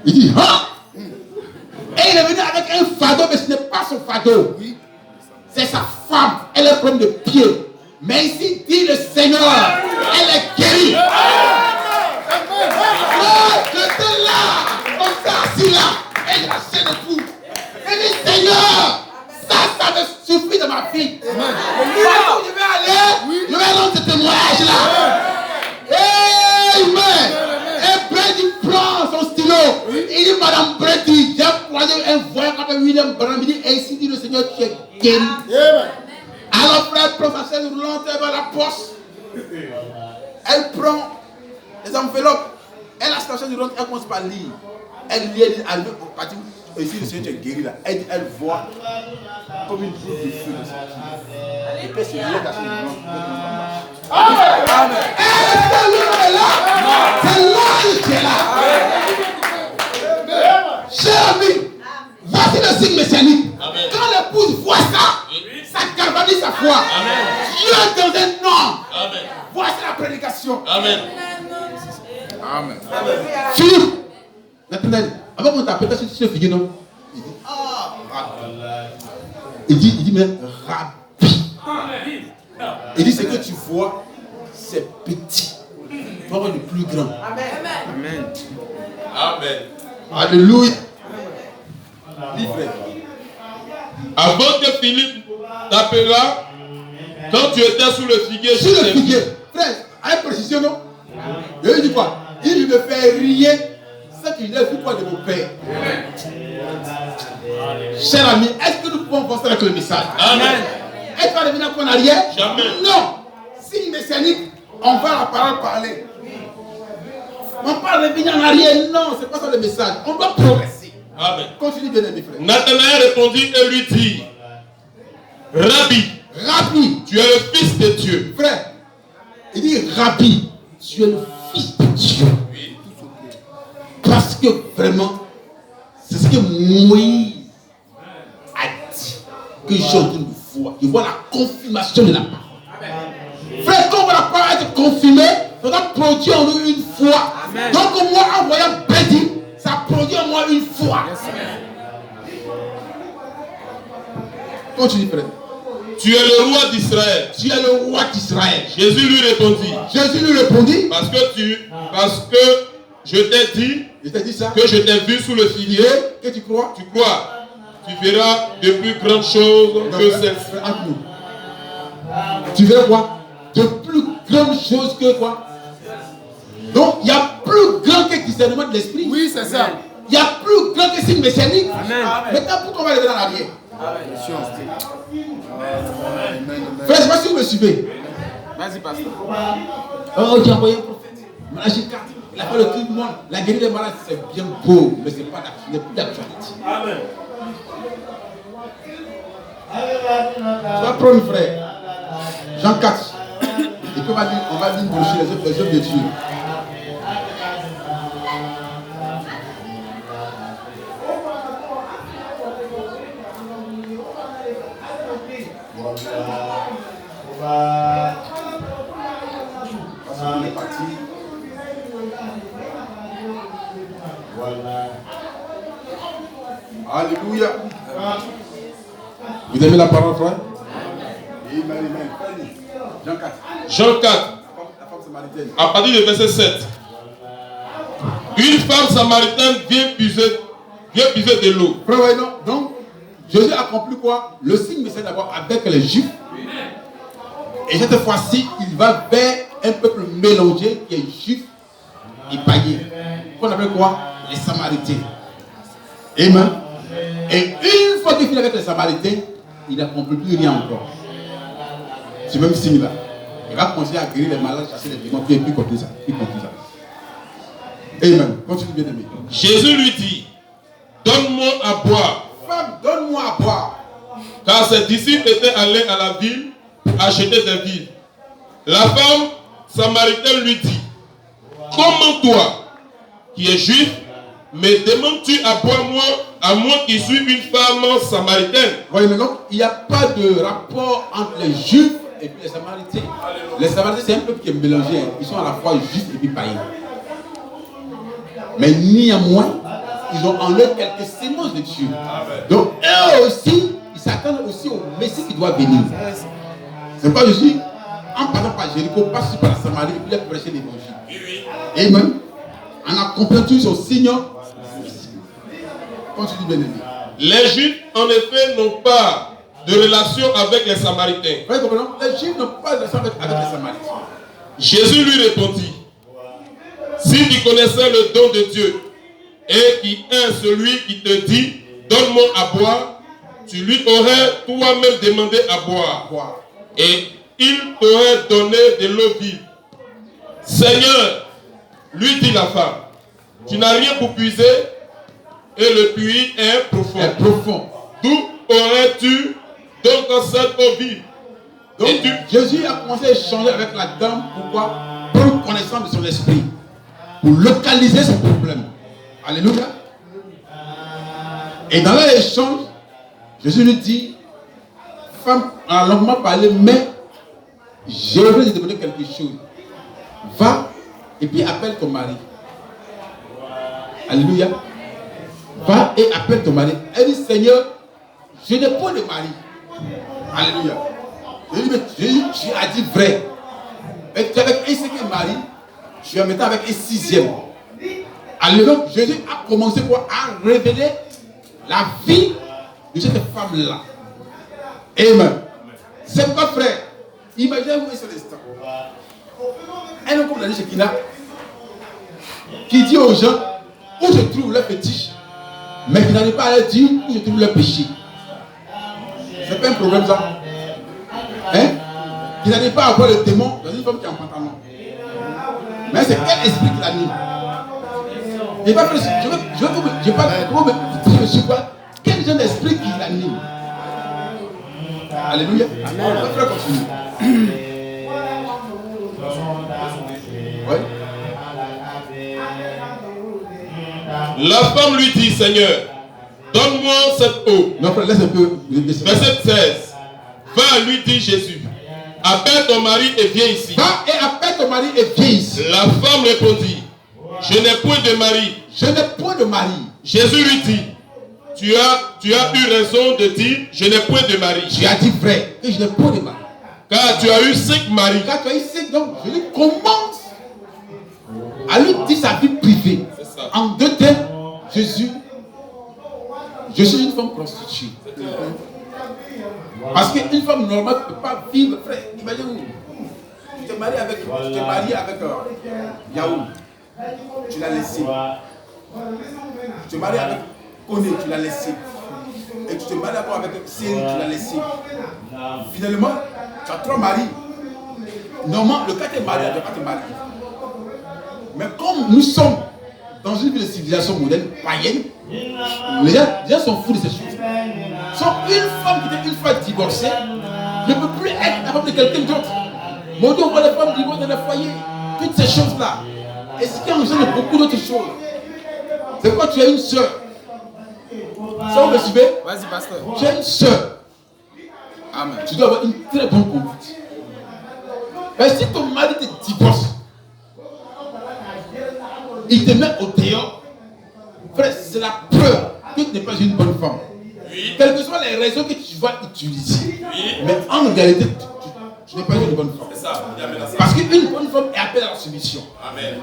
Il dit, ah! Et il est venu avec un fardeau, mais ce n'est pas son fardeau. Oui. C'est sa femme, elle est problème de pied. Mais ici, dit le Seigneur, elle est guérie. Oh, j'étais là. s'est assis là et il a chaîné de fou. Il dit Seigneur, ça me suffit de ma fille. Partout où je vais aller, je vais lancer ce témoignage là. Amen. Et Brady prend son stylo. Il dit Madame Brady, j'ai croisé un voyage avec William Branham. Il dit ainsi dit le Seigneur, tu es guéri. Alors frère prend sa chaise roulante, elle va à la poste. Elle prend les enveloppes. Elle a sa chaise roulante, elle commence par lire. Elle lit, elle arrive au parti. Ici le Seigneur, tu es guéri là. Elle voit comme une boule de feu de sortir. Et puis c'est là la chaise roulante. Amen. C'est là qui est là. Cher ami, voici le signe messianique. Quand l'épouse voit ça, ça galvanise sa foi. Dieu dans un nom. Voici la prédication. Amen. Amen. Philippe, Nathanaël, avant qu'on t'appelle, tu sais figure, non? Il dit, mais Rabbi. Il dit, ce que tu vois, c'est petit. Tu vas voir le plus grand. Amen. Amen. Alléluia. Livre. Avant que Philippe t'appela, quand tu étais sous le figuier, Sur le figuier, frère, avec précision, non? Et il dit quoi? Il ne me fait rien sans qu'il ait vu quoi de mon père. Cher ami, est-ce que nous pouvons avancer avec le message? Amen. Est-ce qu'on va revenir en arrière? Jamais. Non. Si messianique, on va la parole parler. On parle de revenir en arrière. Non, c'est pas ça le message. On doit progresser. Amen. Continue bien, mes frères. Nathanaël répondit et lui dit, Rabbi, Rabbi, tu es le fils de Dieu. frère, il dit Rabbi, tu es le fils de Dieu. Parce que vraiment, c'est ce que Moïse a dit, que j'ai entendu de voir. Il voit la confirmation de la parole. Frère, quand la parole est confirmée, ça doit produire en nous une foi. Donc moi, en voyant Betty, ça produit en moi une foi. Continue, frère. Tu es le roi d'Israël. Tu es le roi d'Israël. Jésus lui répondit, Jésus lui répondit, parce que je t'ai dit je t'ai dit ça, que je t'ai vu sous le figuier, que tu crois, tu crois, tu verras de plus grandes choses que celles-ci. entre nous. Tu verras quoi? De plus grandes choses que quoi? Donc il y a plus grand que discernement de l'esprit. Oui, c'est ça. Il y a plus grand que signe messianique. Amen. Maintenant, pourquoi on va aller dans l'arrière? Amen. Frère, je ne sais pas si vous me suivez. Vas-y, pasteur. Oh, tu as envoyé un prophète. Malachie 4. Il a fait le tout le monde. La guérison des malades, c'est bien beau, mais ce n'est pas d'actualité. Amen. Tu vas prendre, frère. Jean 4. Et puis on va lire une brochure, les œuvres de Dieu. On est parti. Alléluia. Vous aimez la parole, frère? Amen. Jean 4. Jean 4, La femme samaritaine. à partir du verset 7. Une femme samaritaine vient puiser de l'eau. Frère, ouais, non. Donc, Jésus accomplit quoi? Le signe, mais c'est d'abord avec les Juifs. Et cette fois-ci, il va vers un peuple mélangé qui est juif et païen. Qu'on appelle quoi? Les Samaritains. Amen. Et une fois qu'il finit avec les Samaritains, il n'accomplit plus rien encore. Ce même signe-là. Il va commencer à guérir les malades, chasser les démons, puis continuer ça. Amen. Continue bien aimé. Jésus lui dit, donne-moi à boire. Femme, donne-moi à boire. Car ses disciples étaient allés à la ville acheter des vivres. La femme samaritaine lui dit, comment toi, qui es juif, me demandes-tu à boire à moi qui suis une femme samaritaine? Voyez maintenant, il n'y a pas de rapport entre les Juifs et puis les Samaritains. Les Samaritains, c'est un peuple qui est mélangé. Ils sont à la fois juifs et puis païens. Mais néanmoins, ils ont en eux quelques sémences de Dieu. Donc, eux aussi, ils s'attendent aussi au Messie qui doit venir. C'est pas Jésus, en passant par Jéricho, passe par la Samarie, et puis il a prêché l'évangile. Amen. En accomplant son signe. Continue, bien aimé. Les Juifs, en effet, n'ont pas de relation avec les Samaritains. Vous comprenez? Les Juifs n'ont pas de relation avec les Samaritains. Jésus lui répondit, si tu connaissais le don de Dieu et qui est celui qui te dit, donne-moi à boire, tu lui aurais toi-même demandé à boire. Et il t'aurait donné de l'eau vive. Seigneur, lui dit la femme, tu n'as rien pour puiser et le puits est profond. D'où aurais-tu donc cette eau vive? Donc Jésus a commencé à échanger avec la dame. Pourquoi? Pour connaissance de son esprit. Pour localiser son problème. Alléluia. Et dans l'échange, Jésus lui dit, femme, on a longuement parlé, mais je vais te demander quelque chose. Va et puis appelle ton mari. Alléluia. Va et appelle ton mari. Elle dit, Seigneur, je n'ai pas de mari. Alléluia. Je lui dis, mais tu as dit vrai. Et tu es avec un cinquième mari, tu es maintenant avec un sixième. Alléluia. Jésus a commencé à révéler la vie de cette femme-là. Amen. C'est pourquoi, frère, imaginez-vous un seul instant. Un homme comme la Shekinah qui dit aux gens où se trouve leur fétiche, mais qui n'arrive pas à leur dire où se trouve leur péché. C'est pas un problème ça. Hein? Qui n'arrive pas à voir le démon dans une femme qui est en pantalon. Mais c'est quel esprit qui l'anime? Je ne sais pas quel genre d'esprit qui l'anime. Alléluia. Amen. On va continuer. Oui. La femme lui dit, Seigneur, donne-moi cette eau. Non, frère, laisse un peu. Verset 16. Va, lui dit Jésus. Appelle ton mari et viens ici. Va et appelle ton mari et viens ici. La femme répondit, je n'ai point de mari. Je n'ai point de mari. Jésus lui dit, tu as eu raison de dire, je n'ai point de mari. Tu as dit vrai que je n'ai point de mari. Car tu as eu 5 maris. Car tu as eu 5, donc je lui commence à lui dire sa vie privée. En deux termes, Jésus, je suis une femme prostituée. Parce qu'une femme normale ne peut pas vivre, frère. Imagine-vous, tu t'es marié avec Yahoo, tu l'as laissé. Tu t'es marié avec Koné, tu l'as laissé. Et tu te maries encore avec Série, tu l'as laissé. Finalement, tu as 3 maris. Normalement, le 4e mari ne doit pas te marier. Mais comme nous sommes dans une civilisation moderne, païenne, les gens sont fous de ces choses. Une femme qui était une fois divorcée ne peut plus être la femme de quelqu'un d'autre. Mon Dieu, on voit les femmes divorcées dans les foyers. Toutes ces choses-là. Et ce qui engendre beaucoup d'autres choses. C'est pourquoi tu as une soeur. Ça, vous me suivez? Vas-y, pasteur. Tu as une soeur. Amen. Tu dois avoir une très bonne conduite. Mais si ton mari te divorce, il te met au dehors, frère, c'est la preuve que tu n'es pas une bonne femme. Oui. Quelles que soient les raisons que tu vas utiliser. Oui. Mais en réalité, tu n'es pas une bonne femme. C'est ça. Parce qu'une bonne femme est appelée à la soumission. Amen.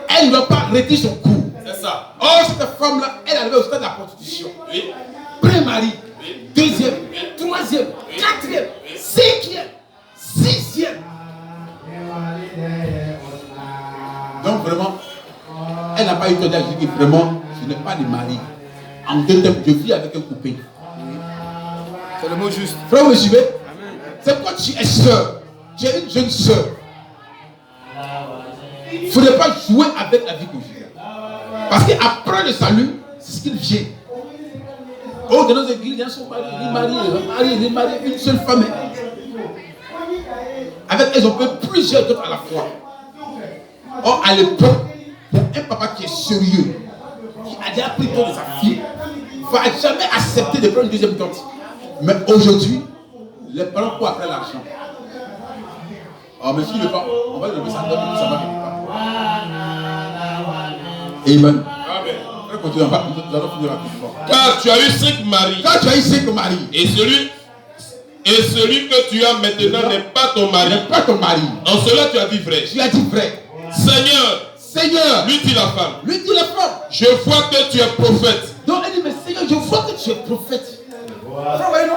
Elle ne doit pas retirer son cou. C'est ça. Or, cette femme-là, elle est arrivée au stade de la prostitution. Oui. Premier mari, oui. 2e, oui. 3e, oui. 4e, oui. 5e, 6e. Donc vraiment, elle n'a pas eu le temps de dire que vraiment, je n'ai pas de mari. En 2 temps, je vis avec un copain. C'est le mot juste. Frère, vous me suivez? C'est pourquoi tu es soeur. Tu es une jeune soeur. Il ne faudrait pas jouer avec la vie conjugale. Parce qu'après le salut, c'est ce qu'il vient. Oh, dans nos églises, ils sont mariés, une seule femme. Avec elles, on peut plusieurs d'autres à la fois. Or, à l'époque, pour un papa qui est sérieux, qui a déjà pris le temps de sa fille, ne va jamais accepter de prendre une deuxième tante. Mais aujourd'hui, les parents courent après l'argent. Oh, mais si le pas, on va le lever ça, ça va quelque part. Amen. Amen. Nous allons finir rapidement. Car tu as eu 5 maris. Car tu as eu 5 maris. Et celui que tu as maintenant n'est pas ton mari. N'est pas ton mari. En cela tu as dit vrai. Tu as dit vrai. Seigneur, Seigneur, lui dit la femme. Lui dit la femme. Je vois que tu es prophète. Donc je vois que tu es prophète. Frère, voyez, non?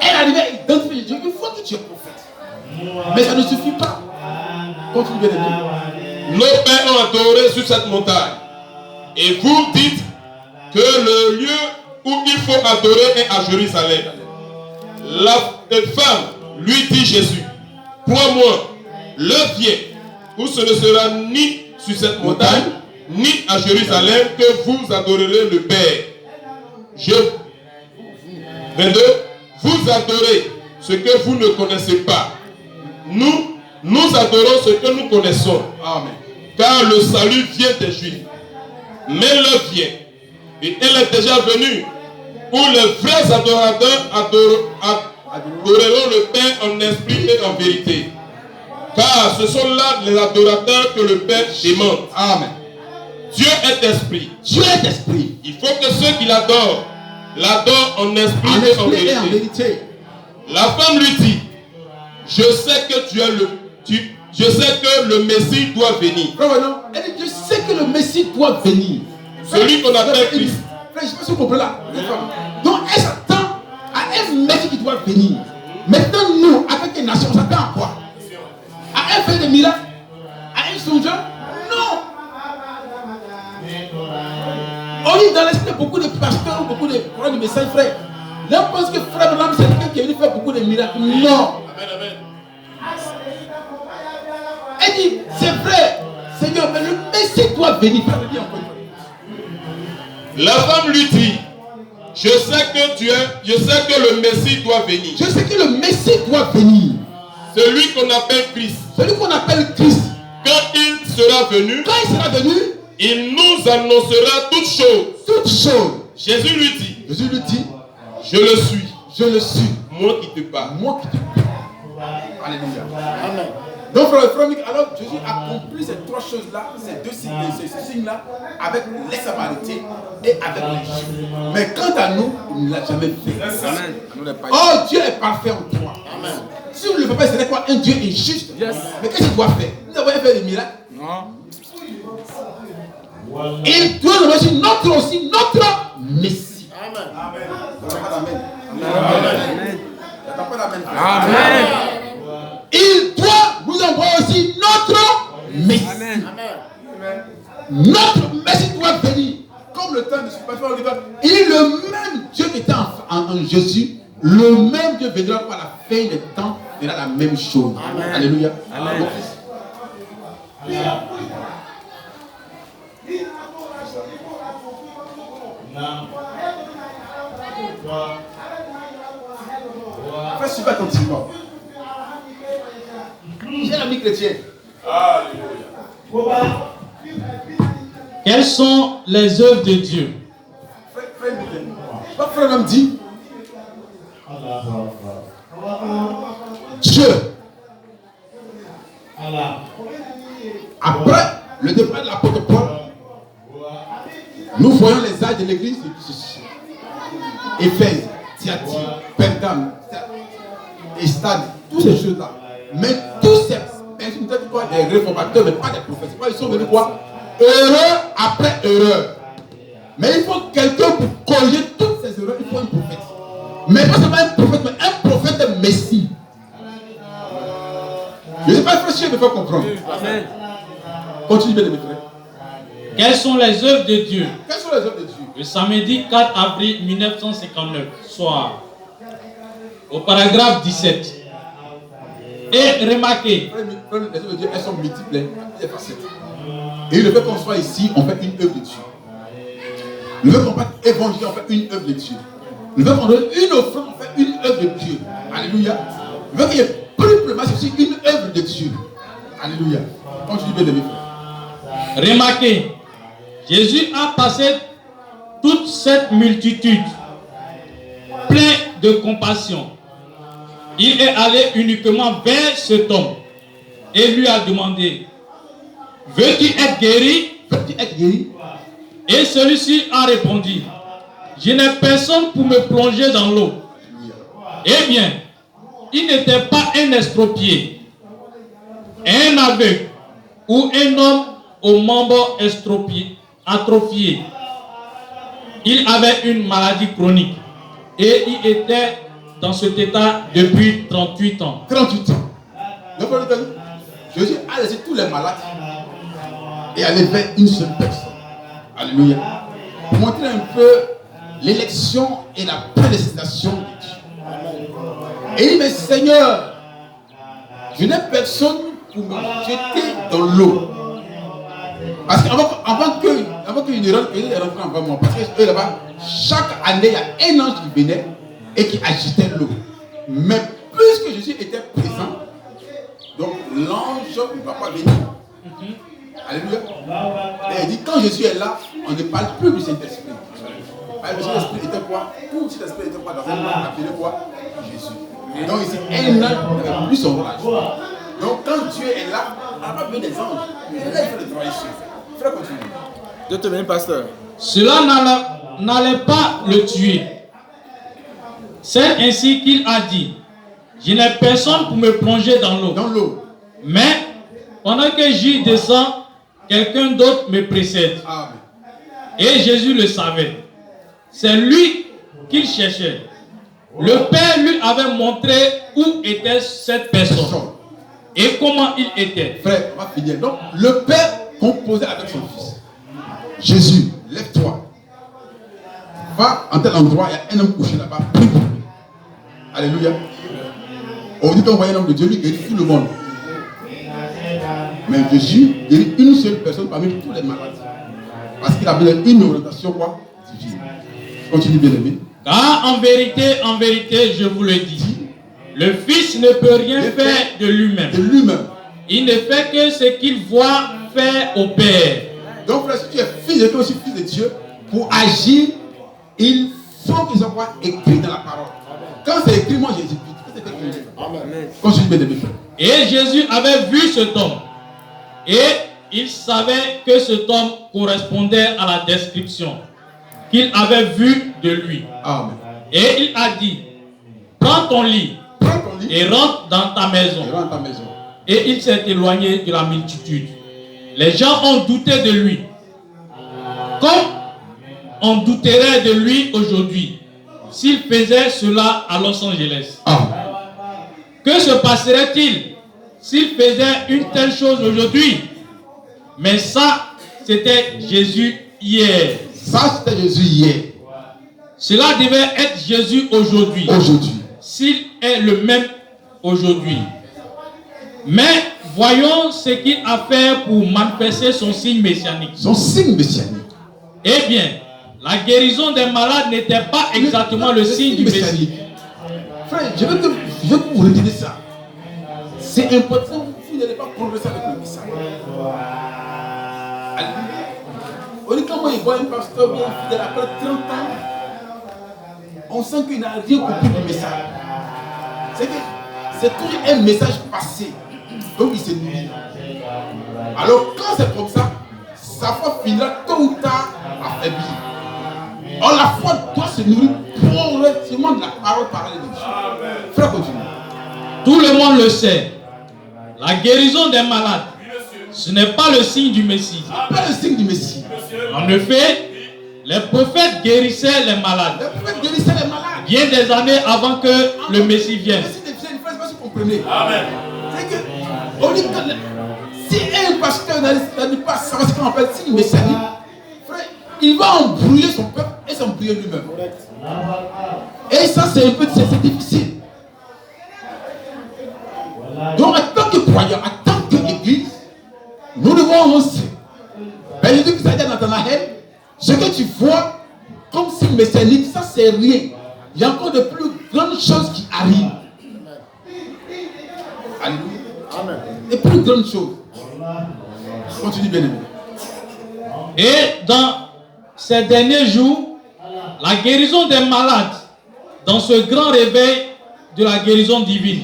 Elle arrivait à identifier, je vois que tu es prophète. Mais ça ne suffit pas. Continue bien de Nos pères ont adoré sur cette montagne. Et vous dites que le lieu où il faut adorer est à Jérusalem. La femme lui dit Jésus, prends-moi, l'heure vient où ce ne sera ni sur cette montagne, ni à Jérusalem que vous adorerez le Père. 22. Vous adorez ce que vous ne connaissez pas. Nous adorons ce que nous connaissons. Amen. Car le salut vient des Juifs. Mais l'heure vient, et elle est déjà venue, où les vrais adorateurs adoreront le Père en esprit et en vérité. Car ce sont là les adorateurs que le Père demande. Amen. Dieu est esprit. Dieu est esprit. Il faut que ceux qui l'adorent en esprit, et en vérité. La femme lui dit, je sais que le Messie doit venir. Elle dit, je sais que le Messie doit venir. Celui qu'on appelle Christ. Je ne sais pas si vous comprenez là. Donc elle s'attend à un Messie qui doit venir. Maintenant nous, avec les nations, on s'attend à quoi? À un fait de miracles? À un songeur? Non. On lit dans l'esprit de beaucoup de pasteurs ou beaucoup de messages, frères. L'un pense que frère Branham c'est quelqu'un qui est venu faire beaucoup de miracles. Non. Amen. Elle dit, c'est vrai, Seigneur, mais le Messie doit venir. La femme lui dit, je sais que le Messie doit venir. Je sais que le Messie doit venir. Celui qu'on appelle Christ. Celui qu'on appelle Christ. Quand il sera venu, il nous annoncera toutes choses. Toutes choses. Jésus lui dit, je le suis. Je le suis. Moi qui te parle. Moi qui te parle. Alléluia. Amen. Donc, frère, alors Jésus accomplit ces trois choses-là, ces deux signes, ces signes-là, avec les Samaritains et avec les Juifs. Mais quant à nous, il ne l'a jamais fait. Amen. Oh, Dieu est parfait en toi. Amen. Si vous ne le faites pas, c'est quoi? Un Dieu injuste. Yes. Mais qu'est-ce qu'il doit faire? Vous avez fait des miracles? Non. Il doit nous aussi notre Messie. Amen. Amen. Amen. Il doit nous envoyer aussi notre Messie. Amen. Notre Messie doit venir. Comme le temps ne suit pas, il est le même Dieu qui était en Jésus. Le même Dieu viendra par la fin des temps, fera la même chose. Amen. Alléluia. Amen. Fais suivre attentivement. J'ai un ami chrétien. Quelles sont les œuvres de Dieu? Votre frère me dit, Dieu, après le départ de l'apôtre Paul, nous voyons les âges de l'église, Éphèse, Thyatire, Pergame, Estade, toutes ces choses-là. Mais tous ces personnes, des réformateurs, mais pas des prophètes, ils sont venus quoi? Erreur après erreur. Mais il faut quelqu'un pour corriger toutes ces erreurs, il faut un prophète. Mais pas seulement un prophète, mais un prophète Messie. Je ne sais pas si je me fais comprendre. Amen. Continue bien de me faire. Quelles sont les œuvres de Dieu? Quelles sont les œuvres de Dieu? Le samedi 4 avril 1959, soir, au paragraphe 17. Et remarquez. Les œuvres de Dieu, elles sont multiples. Et le fait qu'on soit ici, on fait une œuvre de Dieu. Le fait qu'on fasse évangile, on fait une œuvre de Dieu. Le fait qu'on donne une offrande, on fait une œuvre de Dieu. Alléluia. Le fait qu'il y ait plus de c'est aussi une œuvre de Dieu. Alléluia. Continue bien de me faire. Remarquez, Jésus a passé toute cette multitude plein de compassion. Il est allé uniquement vers cet homme et lui a demandé, veux-tu être guéri? Veux-tu être guéri? Et celui-ci a répondu, je n'ai personne pour me plonger dans l'eau. Eh bien, il n'était pas un estropié, un aveugle ou un homme aux membres atrophiés. Il avait une maladie chronique et il était dans cet état depuis 38 ans. 38 ans. Donc, Jésus a laissé tous les malades et allait vers une seule personne. Alléluia. Pour montrer un peu l'élection et la prédestination de Dieu. Et il dit, mais Seigneur, je n'ai personne pour me jeter dans l'eau. Parce qu'avant qu'il rentre en moi, parce que eux là-bas, chaque année, il y a un ange qui venait et qui agitait l'eau. Mais puisque Jésus était présent, donc l'ange ne va pas venir. Alléluia. Et il dit, quand Jésus est là, on ne parle plus du Saint-Esprit. Le Saint-Esprit était quoi? Tout le Saint-Esprit était quoi dans un monde appelé quoi? Jésus. Donc ici, un ange n'avait plus son rôle. Donc quand Dieu est là, on n'a pas besoin des anges. Il est là, il fait le travail ici. Il faut continuer. Dieu te bénisse, pasteur. Cela n'allait pas le tuer. C'est ainsi qu'il a dit, je n'ai personne pour me plonger dans l'eau. Dans l'eau. Mais pendant que j'y descends, quelqu'un d'autre me précède. Amen. Et Jésus le savait. C'est lui qu'il cherchait. Le Père lui avait montré où était cette personne et comment il était. Frère, on va finir. Donc, le Père composait avec son Fils. Jésus, lève-toi. Va en tel endroit, il y a un homme couché là-bas. Prie pour lui. Alléluia. On dit qu'on voit un homme de Dieu, lui guérit tout le monde. Mais Jésus guérit une seule personne parmi tous les malades. Parce qu'il avait une orientation quoi? Divine. Continue, bien-aimé. Car en vérité, je vous le dis, le Fils ne peut rien faire de lui-même. De lui-même. Il ne fait que ce qu'il voit faire au Père. Donc, frère, si tu es fils de Dieu, aussi fils de Dieu, pour agir, il faut qu'il soit écrit dans la parole. Quand c'est écrit, moi j'exécute. Continue, bien-aimé. Et Jésus avait vu cet homme. Et il savait que cet homme correspondait à la description qu'il avait vue de lui. Amen. Et il a dit, prends ton lit et rentre dans ta maison. Et il s'est éloigné de la multitude. Les gens ont douté de lui. Comme on douterait de lui aujourd'hui s'il faisait cela à Los Angeles. Amen. Que se passerait-il s'il faisait une telle chose aujourd'hui? Mais ça, c'était Jésus hier. Ça, c'était Jésus hier. Cela devait être Jésus aujourd'hui. Aujourd'hui. S'il est le même aujourd'hui. Mais voyons ce qu'il a fait pour manifester son signe messianique. Son signe messianique. Eh bien, la guérison des malades n'était pas exactement le signe du Messie. Frère, je vais vous redire ça. C'est important, vous n'allez pas progresser avec le Messie. On dit comment il voit un pasteur bien fidèle après 30 ans, on sent qu'il n'a rien compris du message. C'est toujours un message passé. Donc il se nourrit. Alors quand c'est comme ça, sa foi finira tôt ou tard affaiblie. Or la foi doit se nourrir progressivement de la parole de Dieu. Frère, continue. Tout le monde le sait. La guérison des malades, ce n'est pas le signe du Messie. Pas le signe du Messie. En effet, les prophètes guérissaient les malades. Les prophètes guérissaient les malades. Bien des années avant que le Messie vienne. Je ne sais pas si vous comprenez. Amen. C'est que, on dit que si un pasteur n'arrive pas à savoir ce qu'on appelle signe messianique, frère, il va embrouiller son peuple et s'embrouiller lui-même. Et ça, c'est un peu difficile. Donc, en tant que croyant, en tant qu'église, nous devons aussi. Ben, je dis que ça dit dans Nathanaël, ce que tu vois comme signe messianique, ça c'est rien. Il y a encore de plus grandes choses qui arrivent. Alléluia. Amen. De plus grandes choses. Continue, bien aimé. Et dans ces derniers jours, la guérison des malades, dans ce grand réveil de la guérison divine,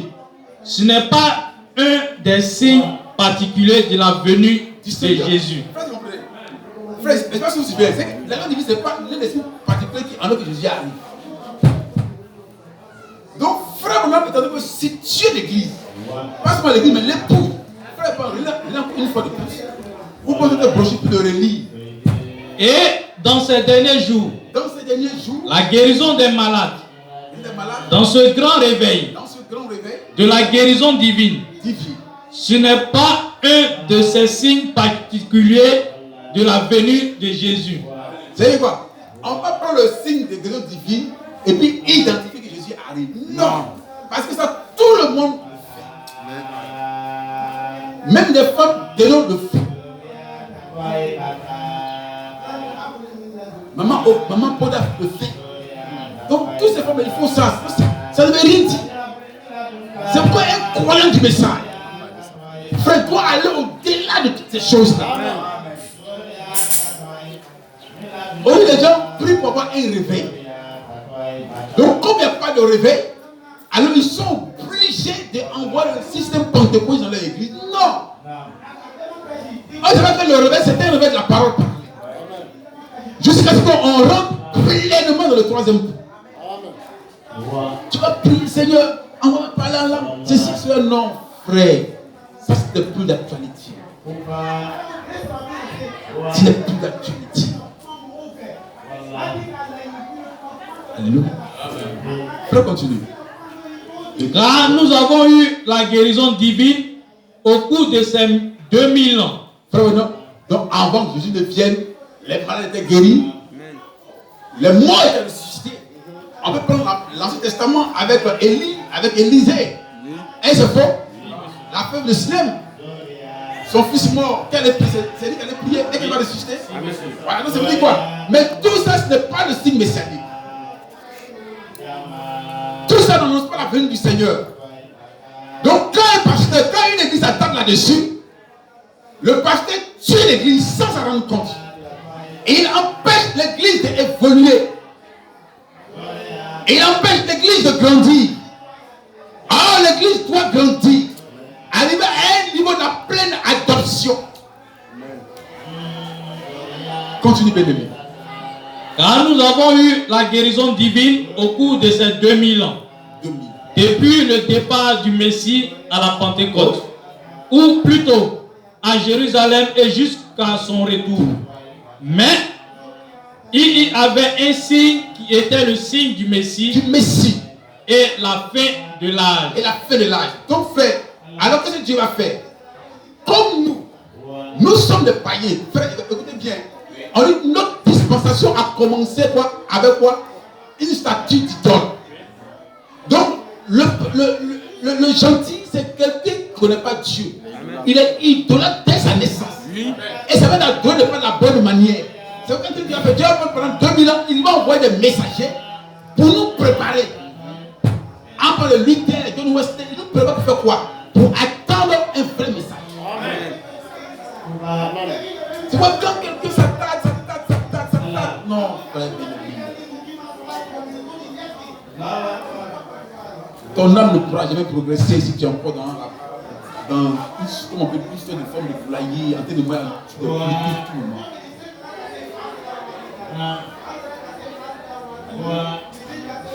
ce n'est pas un des signes particuliers de la venue de Jésus. Frère, je ne sais pas si vous suivez. La grande divine, ce n'est pas l'un des signes particuliers qui en a que Jésus arrive. Donc, frère, on a peut-être que si tu es l'église, pas seulement l'église, mais l'époux, frère, une fois de plus, vous posez des brochures pour le relire. Et dans ces derniers jours, derniers jours, la guérison des malades, dans ce grand réveil de la guérison divine, ce n'est pas un de ces signes particuliers de la venue de Jésus. Vous savez quoi? On va prendre le signe de guérison divine et puis identifier que Jésus arrive. Non. Parce que ça, tout le monde le fait. Même des femmes de l'eau le font. Maman Poda le fait. Donc, tous ces femmes, ils font ça. Ça ne veut rien dire. C'est pourquoi un croyant du message, frère, doit aller au-delà de toutes ces choses-là. Aujourd'hui, les gens prient pour avoir un réveil. Donc, comme il n'y a pas de réveil, alors ils sont obligés d'envoyer le système pentecôtiste dans leur église. Non! On dirait que le réveil, c'était un réveil de la parole parlée. Jusqu'à ce qu'on rentre pleinement dans le troisième coup. Tu vas prier, Seigneur, on va parler en langue. Ceci, cela, non, frère. Ça, ce n'est plus d'actualité. Ce n'est plus d'actualité. Alléluia. Frère, continue. Car nous avons eu la guérison divine au cours de ces 2000 ans. Frère, non. Donc, avant que Jésus ne vienne, les malades étaient guéris. Les morts étaient ressuscités. On peut prendre l'Ancien Testament avec Élie, avec Élisée. Et c'est faux. La femme de Sinem, son fils mort, c'est lui qui allait prier et qui va ressusciter. Voilà, donc ça veut dire quoi? Mais tout ça, ce n'est pas le signe messianique. Tout ça n'annonce pas la venue du Seigneur. Donc quand un pasteur, quand une église attaque là-dessus, le pasteur tue l'église sans s'en rendre compte. Et il empêche l'église d'évoluer. Et il empêche l'église de grandir. Alors l'église doit grandir. Arriver à un niveau de la pleine adoption. Continue, bien-aimé. Car nous avons eu la guérison divine au cours de ces 2000 ans. Depuis le départ du Messie à la Pentecôte. Ou plutôt à Jérusalem et jusqu'à son retour. Mais il y avait un signe qui était le signe du Messie. Et la fin de l'âge. Et la fin de l'âge. Donc frère, alors qu'est-ce que Dieu va faire? Comme nous sommes des païens. Frère, écoutez bien. On dit notre dispensation a commencé quoi? Avec quoi? Une statue d'idole. Donc, le gentil, c'est quelqu'un qui ne connaît pas Dieu. Il est idolâtre dès sa naissance. Et ça va donner pas la bonne manière. C'est quelqu'un qui a fait Dieu pendant 2000 ans, il va envoyer des messagers pour nous préparer. Après le Luther et John Wesley, il nous prépare pour faire quoi? Pour attendre un vrai message. Tu vois, quand quelqu'un s'attaque. Non, frère. Ton âme ne pourra jamais progresser si tu es encore comment on peut plus faire des formes de poulailler, en train de voir tout le monde.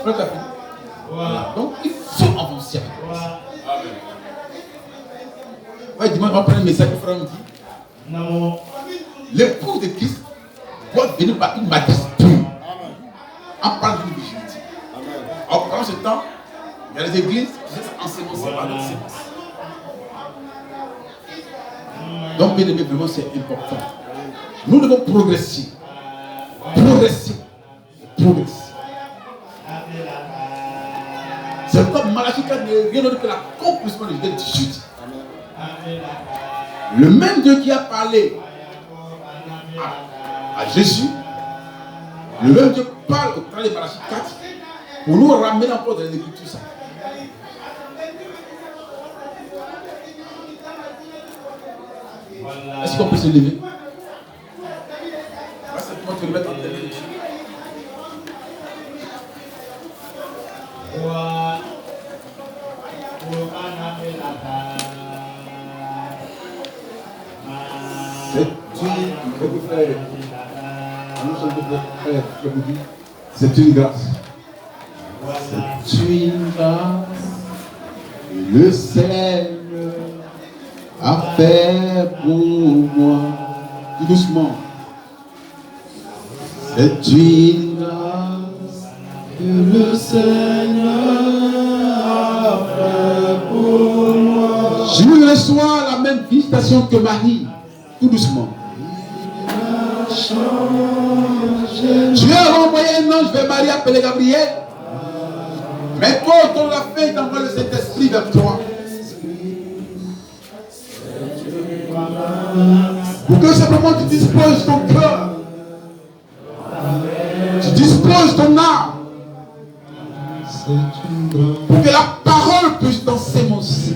Frère Capitaine. Voilà. Donc il faut avancer avec ça. Ouais, dis-moi, on va prendre un message que frère me dit. L'époux de Christ doit venir par une majesté pure. En parlant d'une virginité. Alors pendant ce temps, il y a les églises qui sont ensemencées par notre sémence. Donc bien aimé, vraiment c'est important. Nous devons progresser. Progresser. C'est comme Malachie 4 n'est rien d'autre que l'accomplissement de Genèse 18. Le même Dieu qui a parlé à Jésus, le même Dieu parle au travers de Malachie 4 pour nous ramener encore dans les Écritures. Est-ce qu'on peut se lever? Là, c'est pour te remettre en tête. C'est une grâce. C'est une grâce. Le Seigneur a fait pour moi. Tout doucement. C'est une grâce que le Seigneur a fait pour moi. Je reçois la même visitation que Marie, tout doucement. Dieu a envoyé un ange vers Marie appelé Gabriel. Mais toi, autour de la fin, il t'envoie le Saint-Esprit vers toi. Pour que simplement tu disposes ton cœur. Tu disposes ton âme. Pour que la parole puisse t'ensemencer.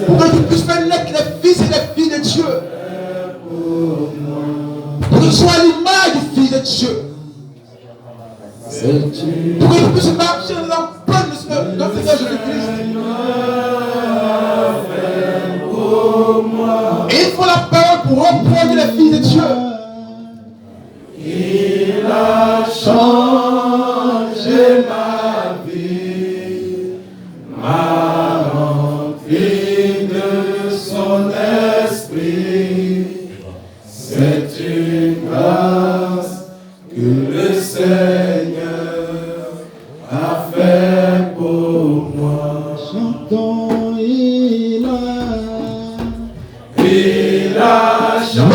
Pour que tu puisses faire naître les fils et les filles de Dieu. Pour que tu sois l'image du Fils de Dieu. Pour que tu puisses marcher dans l'empreinte de Seigneur Jésus-Christ. Et il faut la parole pour reprendre les filles de Dieu. Il a changé ma vie, m'a rempli de son esprit. C'est une grâce que le Seigneur a fait pour moi. Chantons, il a changé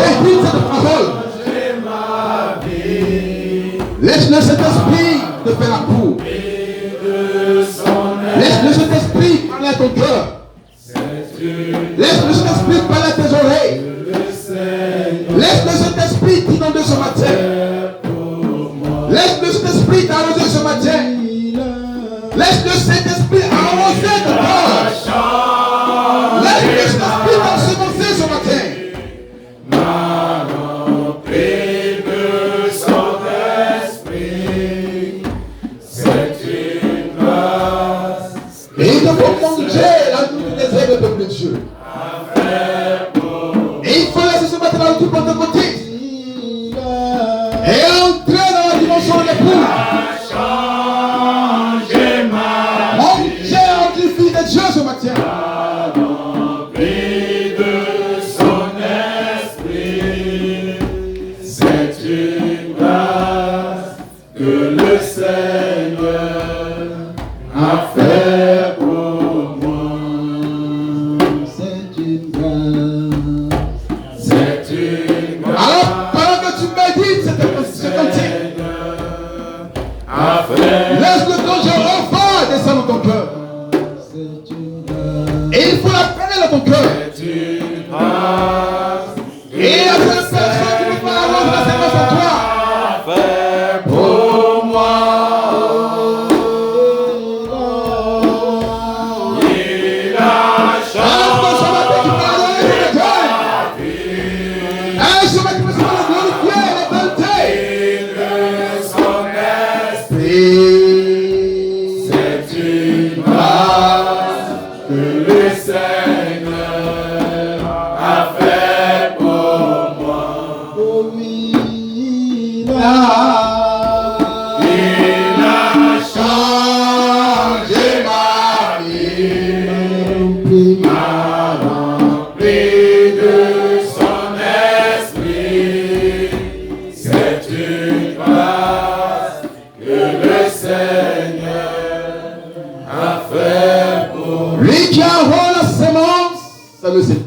ma vie. Laisse le Saint-Esprit te faire la cour. Laisse le Saint-Esprit parler à ton cœur. Laisse le Saint-Esprit parler à tes oreilles. Laisse le Saint-Esprit t'inonder ce matin. Laisse le Saint-Esprit t'arroser ce matin. Laisse le Saint-Esprit arroser ton cœur. Laisse le Saint-Esprit t'ensemencer ce matin. M'a rempli de son esprit. C'est une grâce. Et il ne faut manger la nourriture des ailes, peuple de Dieu. Et il faut laisser ce matin dans le tout Pentecôte. Et entrer dans la dimension de l'époux. Montez en du Fils de Dieu ce matin. Rempli de son esprit. C'est une grâce que le Seigneur a fait pour moi. C'est une grâce. C'est une grâce. Alors, pendant que tu médites ce cantique, laisse le ton Dieu enfin descendre dans ton cœur. Et il faut la prendre dans ton cœur. Et la seule personne qui peut pas avoir la séquence à toi. Fait pour moi. Il a changé ma vie. Un chemin qui peut se faire glorifier et exalter. Son esprit. C'est une grâce que le Seigneur a fait pour moi. Oh oui, il a changé ma vie, m'a rempli de son esprit. C'est une grâce que le Seigneur a fait pour moi. Lui qui envoie la sémence, ça le sait.